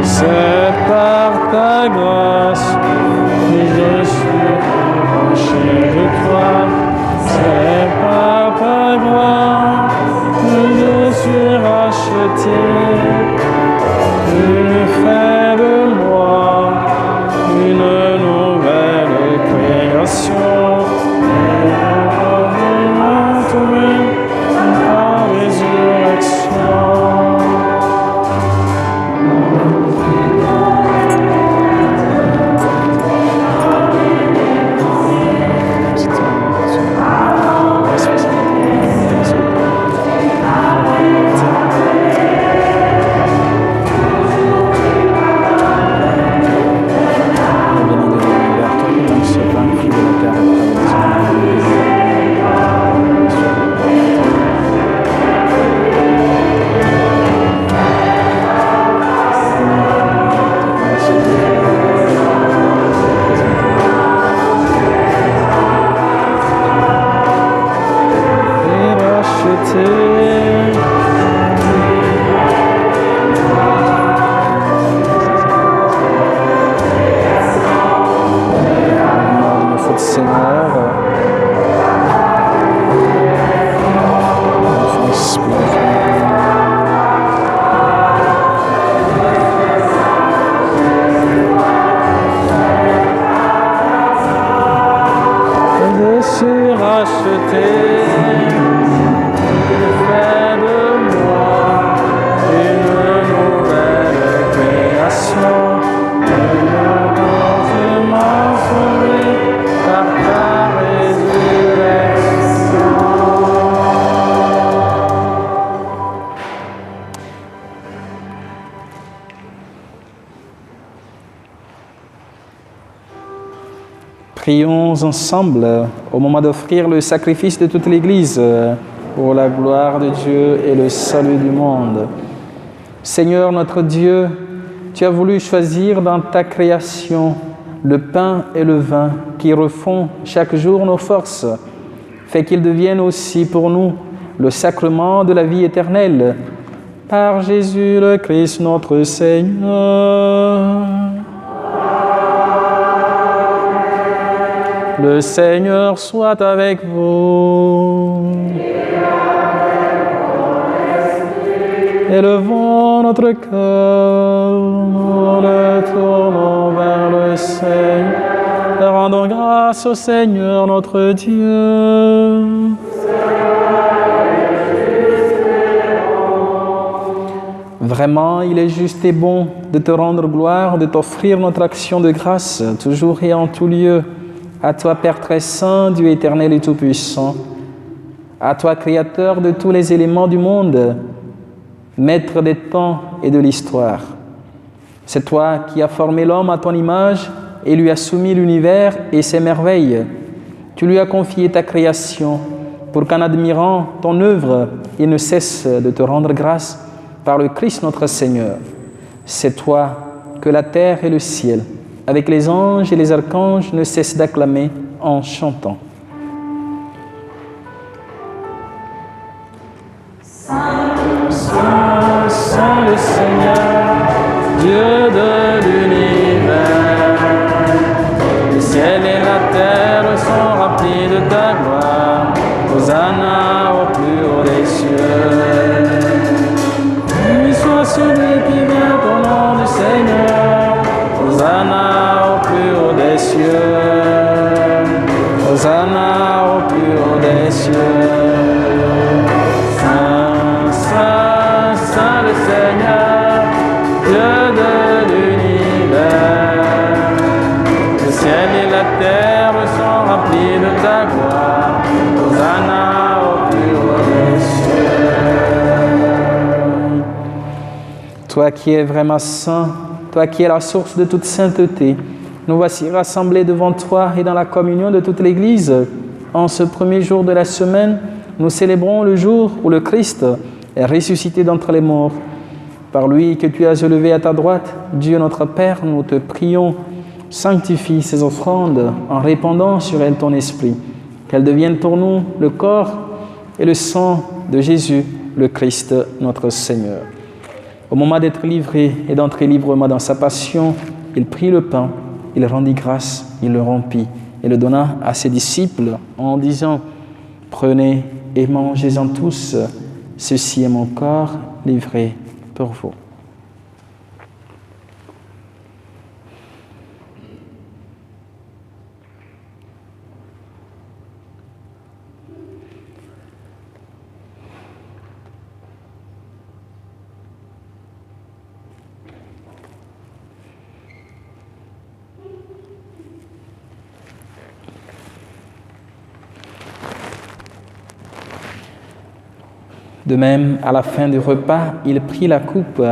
Speaker 2: C'est par ta grâce que je suis branché de toi. C'est par ta gloire que je suis racheté. Tu fais de moi une nouvelle création. Et retrouver ta résurrection. Prions ensemble au moment d'offrir le sacrifice de toute l'Église pour la gloire de Dieu et le salut du monde. Seigneur notre Dieu, tu as voulu choisir dans ta création le pain et le vin qui refont chaque jour nos forces. Fais qu'ils deviennent aussi pour nous le sacrement de la vie éternelle. Par Jésus le Christ notre Seigneur. Le Seigneur soit avec vous. Élevons notre cœur, nous le tournons vers le Seigneur. Rendons grâce au Seigneur notre Dieu. Vraiment, il est juste et bon de te rendre gloire, de t'offrir notre action de grâce, toujours et en tout lieu. À toi, Père très saint, Dieu éternel et tout-puissant. À toi, Créateur de tous les éléments du monde, Maître des temps et de l'histoire. C'est toi qui as formé l'homme à ton image et lui as soumis l'univers et ses merveilles. Tu lui as confié ta création pour qu'en admirant ton œuvre, il ne cesse de te rendre grâce par le Christ notre Seigneur. C'est toi que la terre et le ciel, avec les anges et les archanges, ne cessent d'acclamer en chantant. Saint, Saint, Saint le Seigneur, Dieu de l'univers. Le ciel et la terre sont remplis de ta gloire. Hosanna au plus haut des cieux. Soit celui qui vient au nom du Seigneur. Hosanna au plus haut des cieux. Hosanna au plus haut des cieux. Saint, Saint, Saint le Seigneur, Dieu de l'univers. Le ciel et la terre sont remplis de ta gloire. Hosanna au plus haut des cieux. Toi qui es vraiment saint, toi qui es la source de toute sainteté, nous voici rassemblés devant toi et dans la communion de toute l'Église. En ce premier jour de la semaine, nous célébrons le jour où le Christ est ressuscité d'entre les morts. Par lui que tu as élevé à ta droite, Dieu notre Père, nous te prions, sanctifie ces offrandes en répandant sur elles ton esprit, qu'elles deviennent pour nous le corps et le sang de Jésus, le Christ, notre Seigneur. Au moment d'être livré et d'entrer librement dans sa passion, il prit le pain, il rendit grâce, il le rompit et le donna à ses disciples en disant « Prenez et mangez-en tous, ceci est mon corps livré pour vous. » De même, à la fin du repas, il prit la coupe,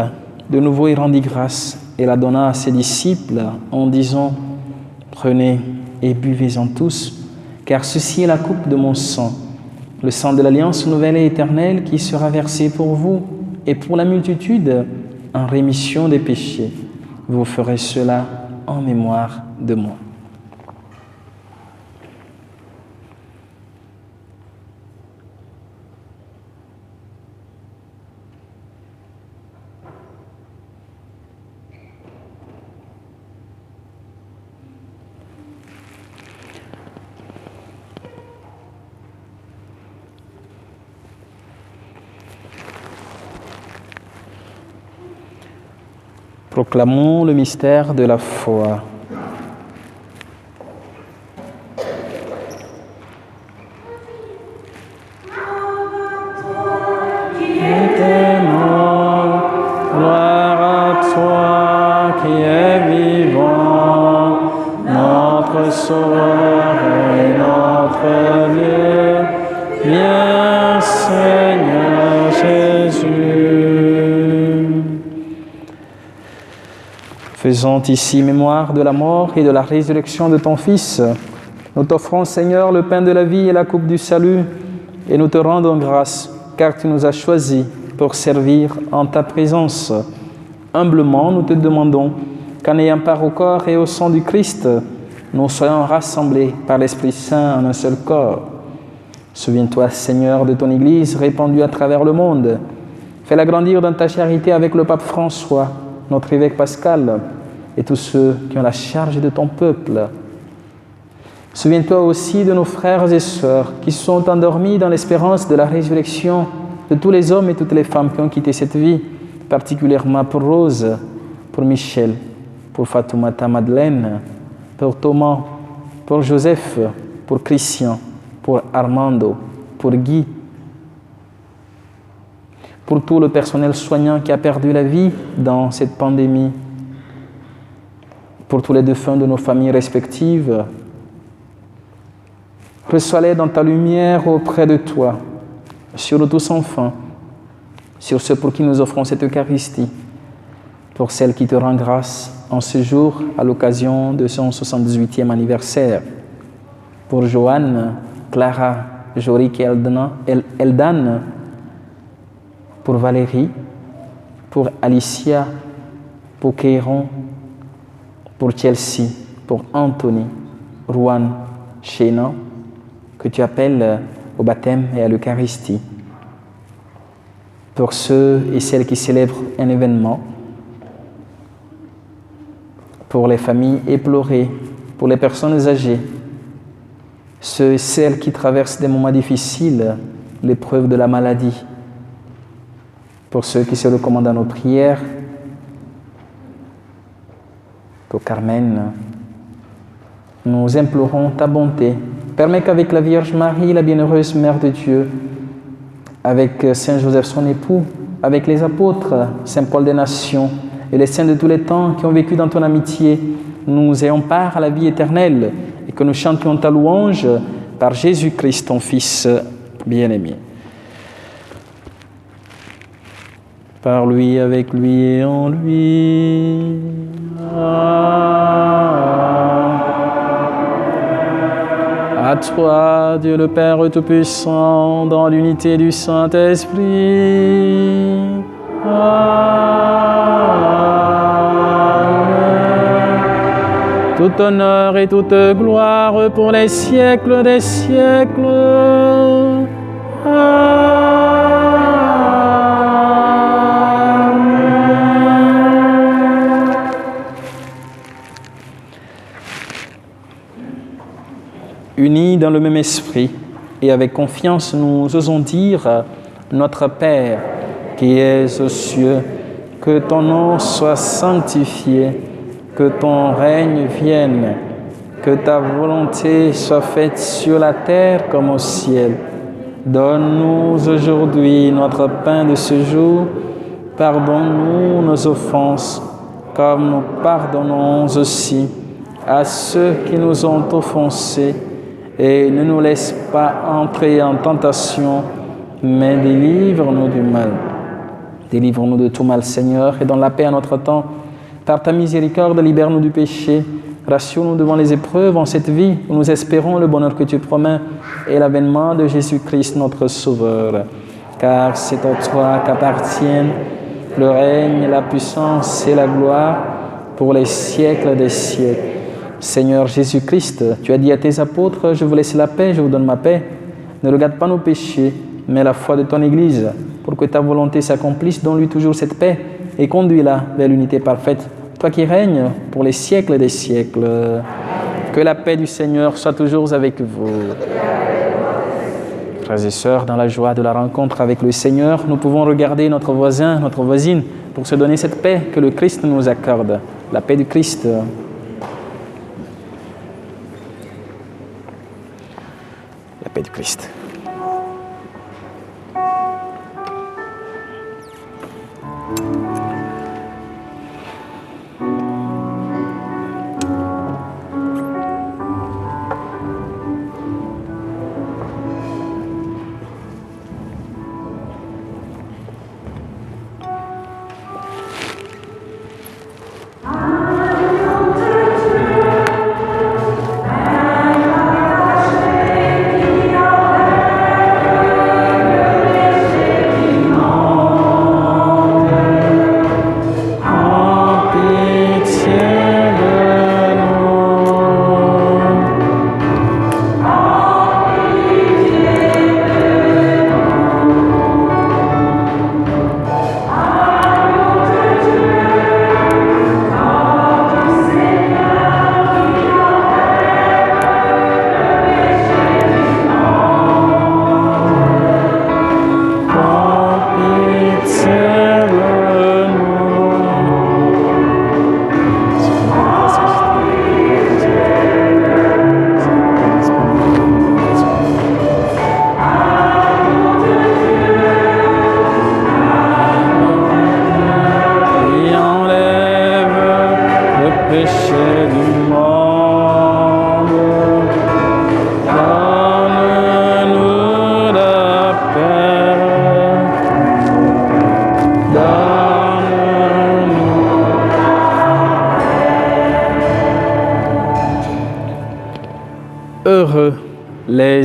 Speaker 2: de nouveau il rendit grâce et la donna à ses disciples en disant « Prenez et buvez-en tous, car ceci est la coupe de mon sang, le sang de l'alliance nouvelle et éternelle qui sera versé pour vous et pour la multitude en rémission des péchés. Vous ferez cela en mémoire de moi. » Proclamons le mystère de la foi. Gloire à toi qui es vivant, notre Sauveur et notre Dieu. Viens, Seigneur Jésus. Faisons ici mémoire de la mort et de la résurrection de ton Fils. Nous t'offrons, Seigneur, le pain de la vie et la coupe du salut, et nous te rendons grâce, car tu nous as choisis pour servir en ta présence. Humblement, nous te demandons qu'en ayant part au corps et au sang du Christ, nous soyons rassemblés par l'Esprit Saint en un seul corps. Souviens-toi, Seigneur, de ton Église répandue à travers le monde. Fais-la grandir dans ta charité avec le pape François, notre évêque Pascal, et tous ceux qui ont la charge de ton peuple. Souviens-toi aussi de nos frères et sœurs qui sont endormis dans l'espérance de la résurrection, de tous les hommes et toutes les femmes qui ont quitté cette vie, particulièrement pour Rose, pour Michel, pour Fatoumata Madeleine, pour Thomas, pour Joseph, pour Christian, pour Armando, pour Guy, pour tout le personnel soignant qui a perdu la vie dans cette pandémie, pour tous les défunts de nos familles respectives. Reçois-les dans ta lumière auprès de toi, sur nous tous enfants, sur ceux pour qui nous offrons cette Eucharistie, pour celle qui te rend grâce en ce jour à l'occasion de son 78e anniversaire, pour Joanne, Clara, Jorik et Eldan, pour Valérie, pour Alicia, pour Kéron, pour Chelsea, pour Anthony, Rouen, Chénan, que tu appelles au baptême et à l'Eucharistie. Pour ceux et celles qui célèbrent un événement, pour les familles éplorées, pour les personnes âgées, ceux et celles qui traversent des moments difficiles, l'épreuve de la maladie, pour ceux qui se recommandent à nos prières, pour Carmen, nous implorons ta bonté. Permets qu'avec la Vierge Marie, la bienheureuse Mère de Dieu, avec Saint Joseph son époux, avec les apôtres, Saint Paul des Nations et les saints de tous les temps qui ont vécu dans ton amitié, nous ayons part à la vie éternelle et que nous chantions ta louange par Jésus-Christ, ton Fils bien-aimé. Par lui, avec lui et en lui. À toi, Dieu le Père Tout-Puissant, dans l'unité du Saint-Esprit. Amen. Tout honneur et toute gloire pour les siècles des siècles. Amen. Unis dans le même esprit et avec confiance, nous osons dire « Notre Père qui es aux cieux, que ton nom soit sanctifié, que ton règne vienne, que ta volonté soit faite sur la terre comme au ciel. Donne-nous aujourd'hui notre pain de ce jour. Pardonne-nous nos offenses, comme nous pardonnons aussi à ceux qui nous ont offensés. Et ne nous laisse pas entrer en tentation, mais délivre-nous du mal. Délivre-nous de tout mal, Seigneur, et donne la paix à notre temps. Par ta miséricorde, libère-nous du péché. Rassure-nous devant les épreuves en cette vie où nous espérons le bonheur que tu promets et l'avènement de Jésus-Christ, notre Sauveur. Car c'est à toi qu'appartiennent le règne, la puissance et la gloire pour les siècles des siècles. Seigneur Jésus-Christ, tu as dit à tes apôtres, je vous laisse la paix, je vous donne ma paix. Ne regarde pas nos péchés, mais la foi de ton Église, pour que ta volonté s'accomplisse, donne-lui toujours cette paix et conduis-la vers l'unité parfaite. Toi qui règnes pour les siècles des siècles, que la paix du Seigneur soit toujours avec vous. Frères et sœurs, dans la joie de la rencontre avec le Seigneur, nous pouvons regarder notre voisin, notre voisine, pour se donner cette paix que le Christ nous accorde, la paix du Christ. La paix du Christ.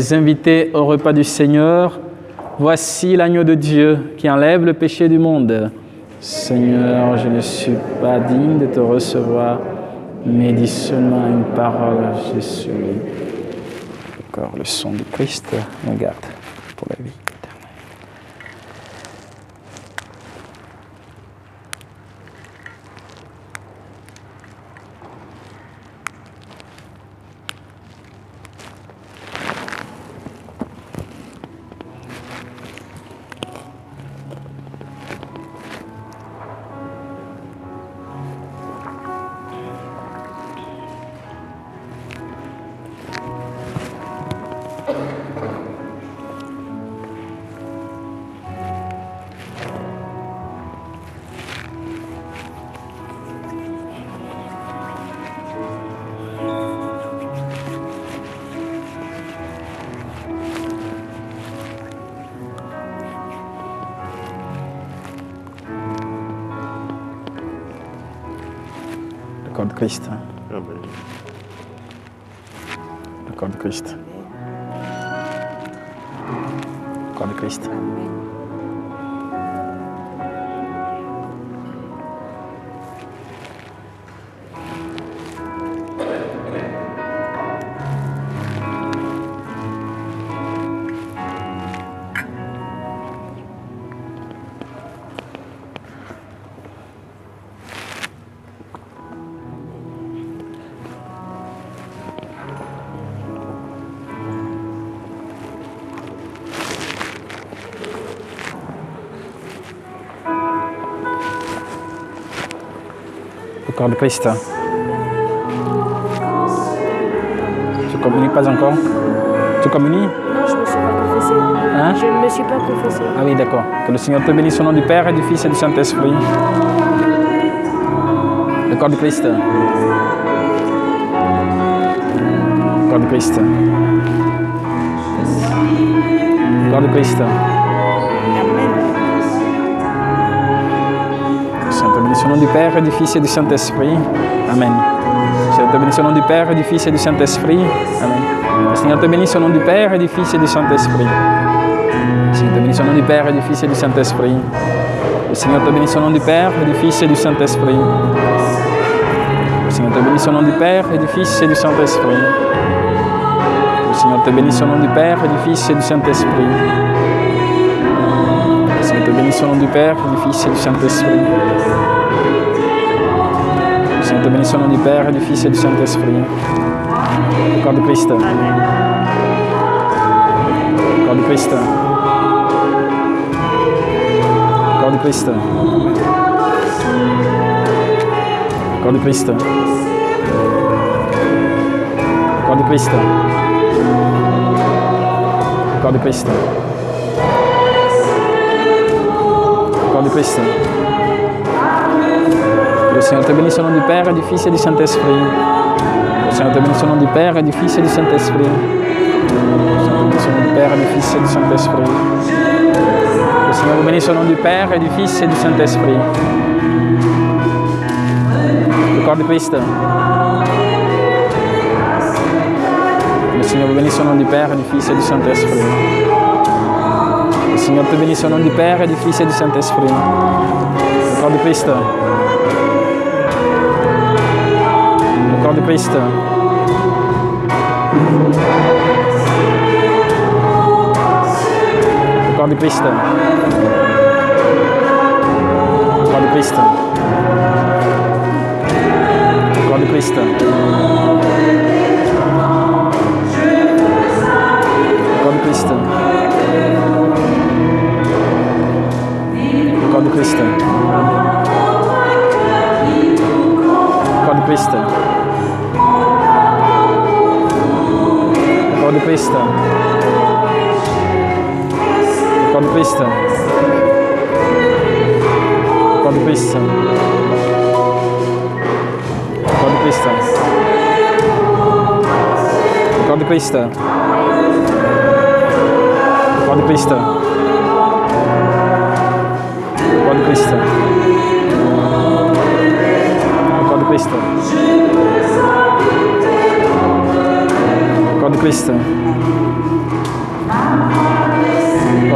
Speaker 2: les invités au repas du Seigneur. Voici l'agneau de Dieu qui enlève le péché du monde. Seigneur, je ne suis pas digne de te recevoir, mais dis seulement une parole, je suis. Encore le sang du Christ nous garde pour la vie éternelle. Le corps de Christ.
Speaker 4: Amen.
Speaker 2: Le corps de Christ. Le corps de Christ. Le corps de Christ. Tu communies pas encore? Tu communies?
Speaker 1: Non, je ne me suis pas confessé.
Speaker 2: Hein?
Speaker 1: Je ne me suis pas confessé.
Speaker 2: Ah oui, d'accord. Que le Seigneur te bénisse au nom du Père et du Fils et du Saint-Esprit. Le corps de Christ. Le corps de Christ. Le corps de Christ. Le Seigneur te bénisse au nom du Père et du Fils et du Saint-Esprit. Amen. Le Seigneur te bénisse au nom du Père et du Fils et du Saint-Esprit. Amen. Le Seigneur te bénisse au nom du Père et du Fils et du Saint-Esprit. Le Seigneur te bénisse au nom du Père et du Fils et du Saint-Esprit. Le Seigneur te bénisse au nom du Père et du Fils et du Saint-Esprit. Le Seigneur te bénisse au nom du Père et du Fils et du Saint-Esprit. Le Seigneur te bénisse au nom du Père et du Fils et du Saint-Esprit. Le Seigneur te bénisse au nom du Père et du Fils et du Saint-Esprit. Le Seigneur te bénisse au nom du Père et du Fils et du Saint-Esprit. Le corps de Christ. Le corps de Christ. Le corps de Christ. Le corps de Christ. Le corps de Christ. Le corps de Christ. Le corps de Christ. Le Seigneur te bénisse au nom du Père et du Fils et du Saint-Esprit. Le Seigneur te bénisse au nom du Père et du Fils et du Saint-Esprit. Le Seigneur te bénisse au nom du Père et du Fils et du Saint-Esprit. Le Seigneur vous bénisse au nom du Père et du Fils et du Saint-Esprit. Le corps de Christ. Le Seigneur vous bénisse au nom du Père et du Fils et du Saint-Esprit. Le Seigneur te bénisse au nom du Père et du Fils et du Saint-Esprit. Le corps de Christ. Le corps de Christ. Le corps de Christ. Le corps de Christ. Le corps de Christ. Le corps de Christ. Le corps de Christ. Le corps de Christ. Le corps de Christ. Le corps de Christ. Le corps de Christ. Le corps de Christ. Le corps de Christ. Le corps de Christ. Le corps de Christ. Le corps de Christ. Le corps de Christ.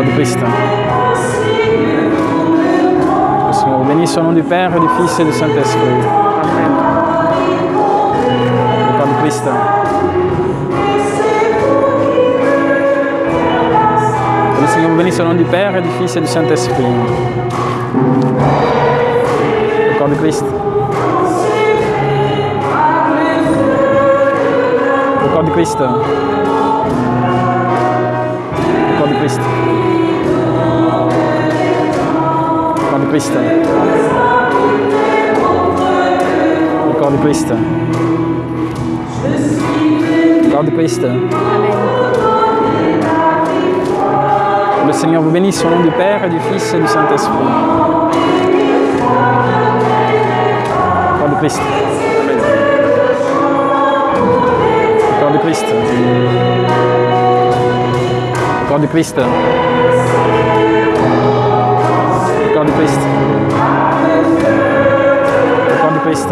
Speaker 2: corps du Christ. Le Seigneur vous bénisse au nom du Père, du Fils et du Saint-Esprit.
Speaker 1: Amen.
Speaker 2: Le corps du Christ. Le Seigneur vous bénisse au nom du Père et du Fils et du Saint-Esprit. Le corps du Christ. Le corps du Christ. Le corps du Christ. Le corps du Christ. Le corps du Christ. Le corps du Christ. Le Seigneur vous bénisse au nom du Père et du Fils et du Saint-Esprit. Le corps du Christ. Le corps du Christ. Le corps du Christ. Le corps du Christ. Le corps du Christ.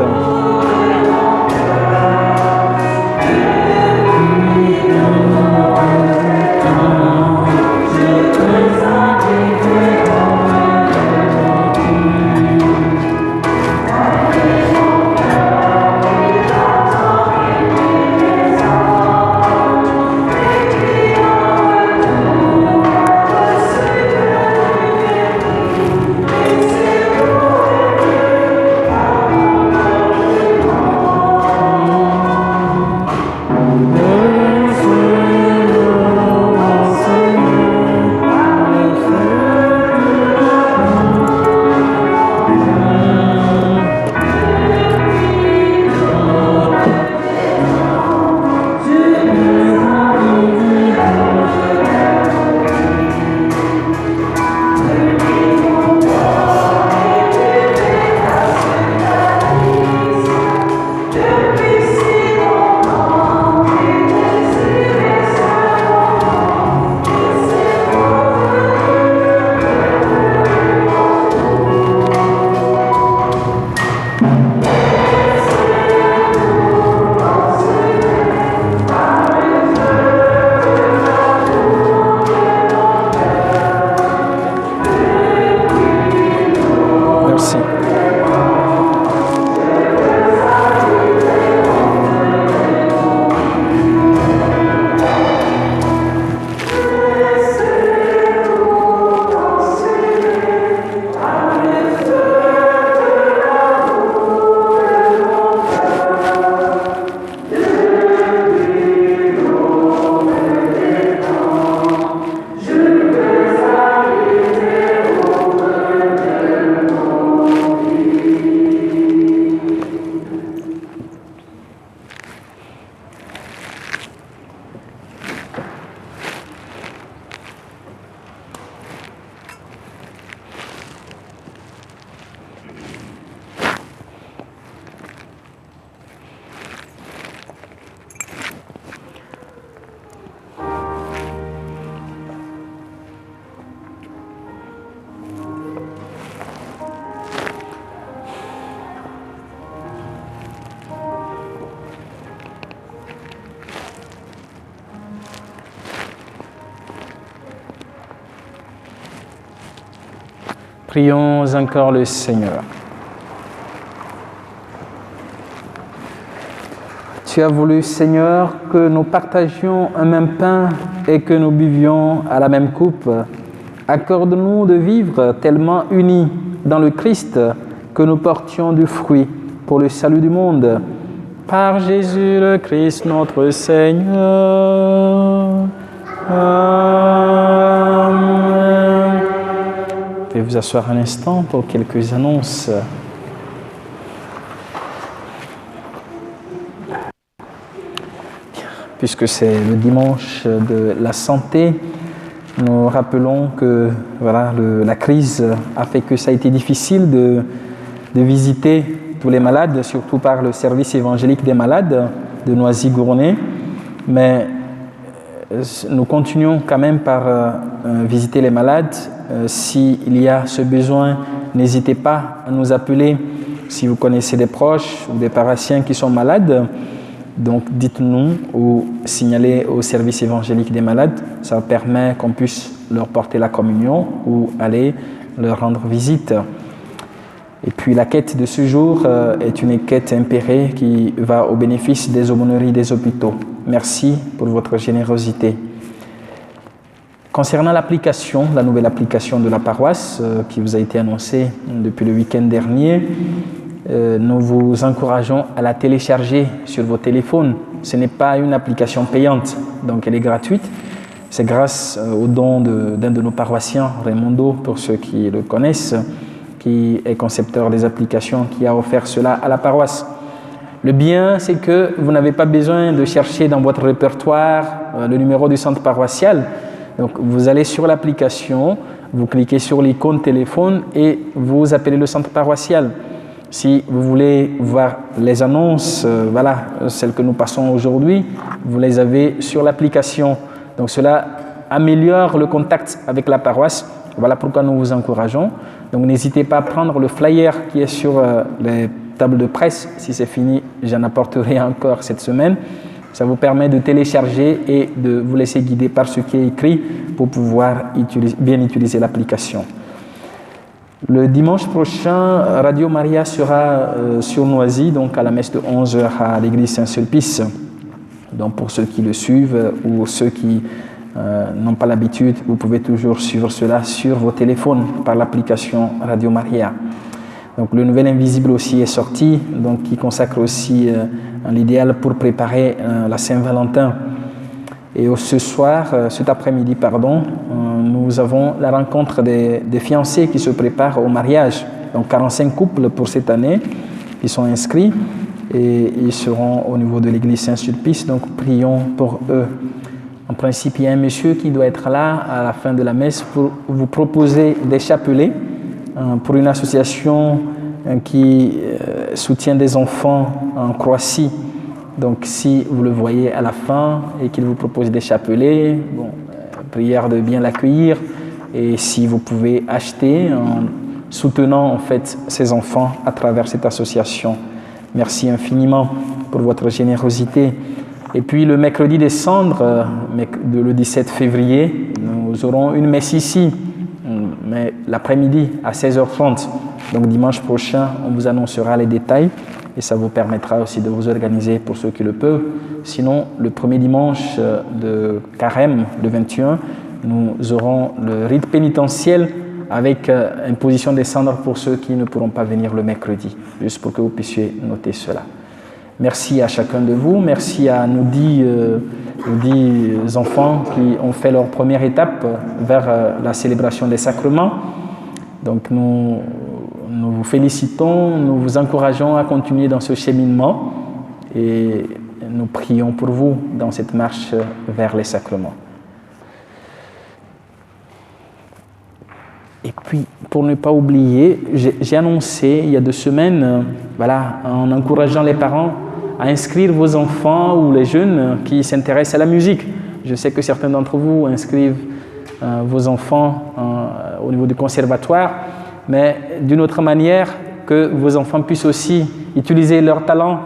Speaker 2: Prions encore le Seigneur. Tu as voulu, Seigneur, que nous partagions un même pain et que nous buvions à la même coupe. Accorde-nous de vivre tellement unis dans le Christ que nous portions du fruit pour le salut du monde. Par Jésus le Christ, notre Seigneur. Amen. Veuillez vous asseoir un instant pour quelques annonces. Puisque c'est le dimanche de la santé, nous rappelons que voilà, la crise a fait que ça a été difficile de visiter tous les malades, surtout par le service évangélique des malades de Noisy-Gournay. Mais nous continuons quand même par visiter les malades. S'il y a ce besoin, n'hésitez pas à nous appeler si vous connaissez des proches ou des paroissiens qui sont malades. Donc dites-nous ou signalez au service évangélique des malades. Ça permet qu'on puisse leur porter la communion ou aller leur rendre visite. Et puis la quête de ce jour est une quête impérée qui va au bénéfice des aumôneries des hôpitaux. Merci pour votre générosité. Concernant l'application, la nouvelle application de la paroisse qui vous a été annoncée depuis le week-end dernier, nous vous encourageons à la télécharger sur vos téléphones. Ce n'est pas une application payante, donc elle est gratuite. C'est grâce au don d'un de nos paroissiens, Raymondo, pour ceux qui le connaissent, qui est concepteur des applications, qui a offert cela à la paroisse. Le bien, c'est que vous n'avez pas besoin de chercher dans votre répertoire le numéro du centre paroissial. Donc, vous allez sur l'application, vous cliquez sur l'icône téléphone et vous appelez le centre paroissial. Si vous voulez voir les annonces, voilà, celles que nous passons aujourd'hui, vous les avez sur l'application. Donc, cela améliore le contact avec la paroisse. Voilà pourquoi nous vous encourageons. Donc, n'hésitez pas à prendre le flyer qui est sur les tables de presse. Si c'est fini, j'en apporterai encore cette semaine. Ça vous permet de télécharger et de vous laisser guider par ce qui est écrit pour pouvoir bien utiliser l'application. Le dimanche prochain, Radio Maria sera sur Noisy, donc à la messe de 11h à l'église Saint-Sulpice. Donc pour ceux qui le suivent ou ceux qui n'ont pas l'habitude, vous pouvez toujours suivre cela sur vos téléphones par l'application Radio Maria. Donc le Nouvel Invisible aussi est sorti, donc qui consacre aussi l'idéal pour préparer la Saint-Valentin. Et cet après-midi, nous avons la rencontre des fiancés qui se préparent au mariage. Donc 45 couples pour cette année qui sont inscrits et ils seront au niveau de l'église Saint-Sulpice, donc prions pour eux. En principe, il y a un monsieur qui doit être là à la fin de la messe pour vous proposer des chapelets pour une association qui soutient des enfants en Croatie. Donc si vous le voyez à la fin et qu'il vous propose des chapelets, prière de bien l'accueillir. Et si vous pouvez acheter en soutenant en fait ces enfants à travers cette association. Merci infiniment pour votre générosité. Et puis le mercredi des cendres, le 17 février, nous aurons une messe ici, mais l'après-midi à 16h30. Donc dimanche prochain, on vous annoncera les détails et ça vous permettra aussi de vous organiser pour ceux qui le peuvent. Sinon, le premier dimanche de Carême, le 21, nous aurons le rite pénitentiel avec imposition des cendres pour ceux qui ne pourront pas venir le mercredi, juste pour que vous puissiez noter cela. Merci à chacun de vous, merci à nos 10 enfants qui ont fait leur première étape vers la célébration des sacrements. Donc nous vous félicitons, nous vous encourageons à continuer dans ce cheminement et nous prions pour vous dans cette marche vers les sacrements. Et puis, pour ne pas oublier, j'ai annoncé il y a 2 semaines, en encourageant les parents à inscrire vos enfants ou les jeunes qui s'intéressent à la musique. Je sais que certains d'entre vous inscrivent vos enfants au niveau du conservatoire, mais d'une autre manière, que vos enfants puissent aussi utiliser leur talent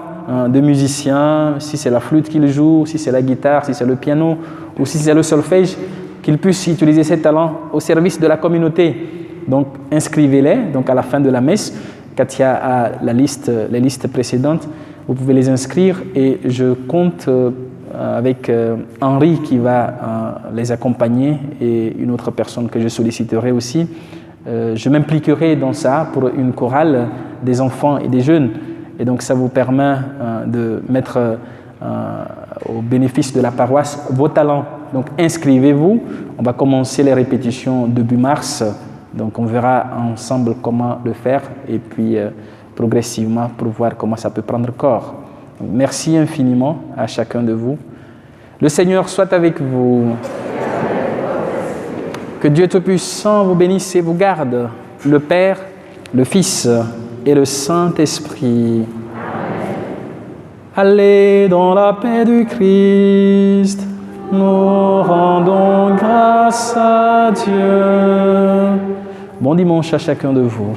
Speaker 2: de musicien, si c'est la flûte qu'ils jouent, si c'est la guitare, si c'est le piano ou si c'est le solfège, qu'ils puissent utiliser ces talents au service de la communauté. Donc inscrivez-les donc à la fin de la messe. Katia a les listes précédentes, vous pouvez les inscrire et je compte avec Henri qui va les accompagner et une autre personne que je solliciterai aussi. Je m'impliquerai dans ça pour une chorale des enfants et des jeunes. Et donc ça vous permet de mettre au bénéfice de la paroisse vos talents. Donc inscrivez-vous, on va commencer les répétitions début mars. Donc on verra ensemble comment le faire et puis progressivement pour voir comment ça peut prendre corps. Donc, merci infiniment à chacun de vous. Le Seigneur soit avec vous. Que Dieu Tout-Puissant vous bénisse et vous garde, le Père, le Fils et le Saint-Esprit. Allez dans la paix du Christ, nous rendons grâce à Dieu. Bon dimanche à chacun de vous.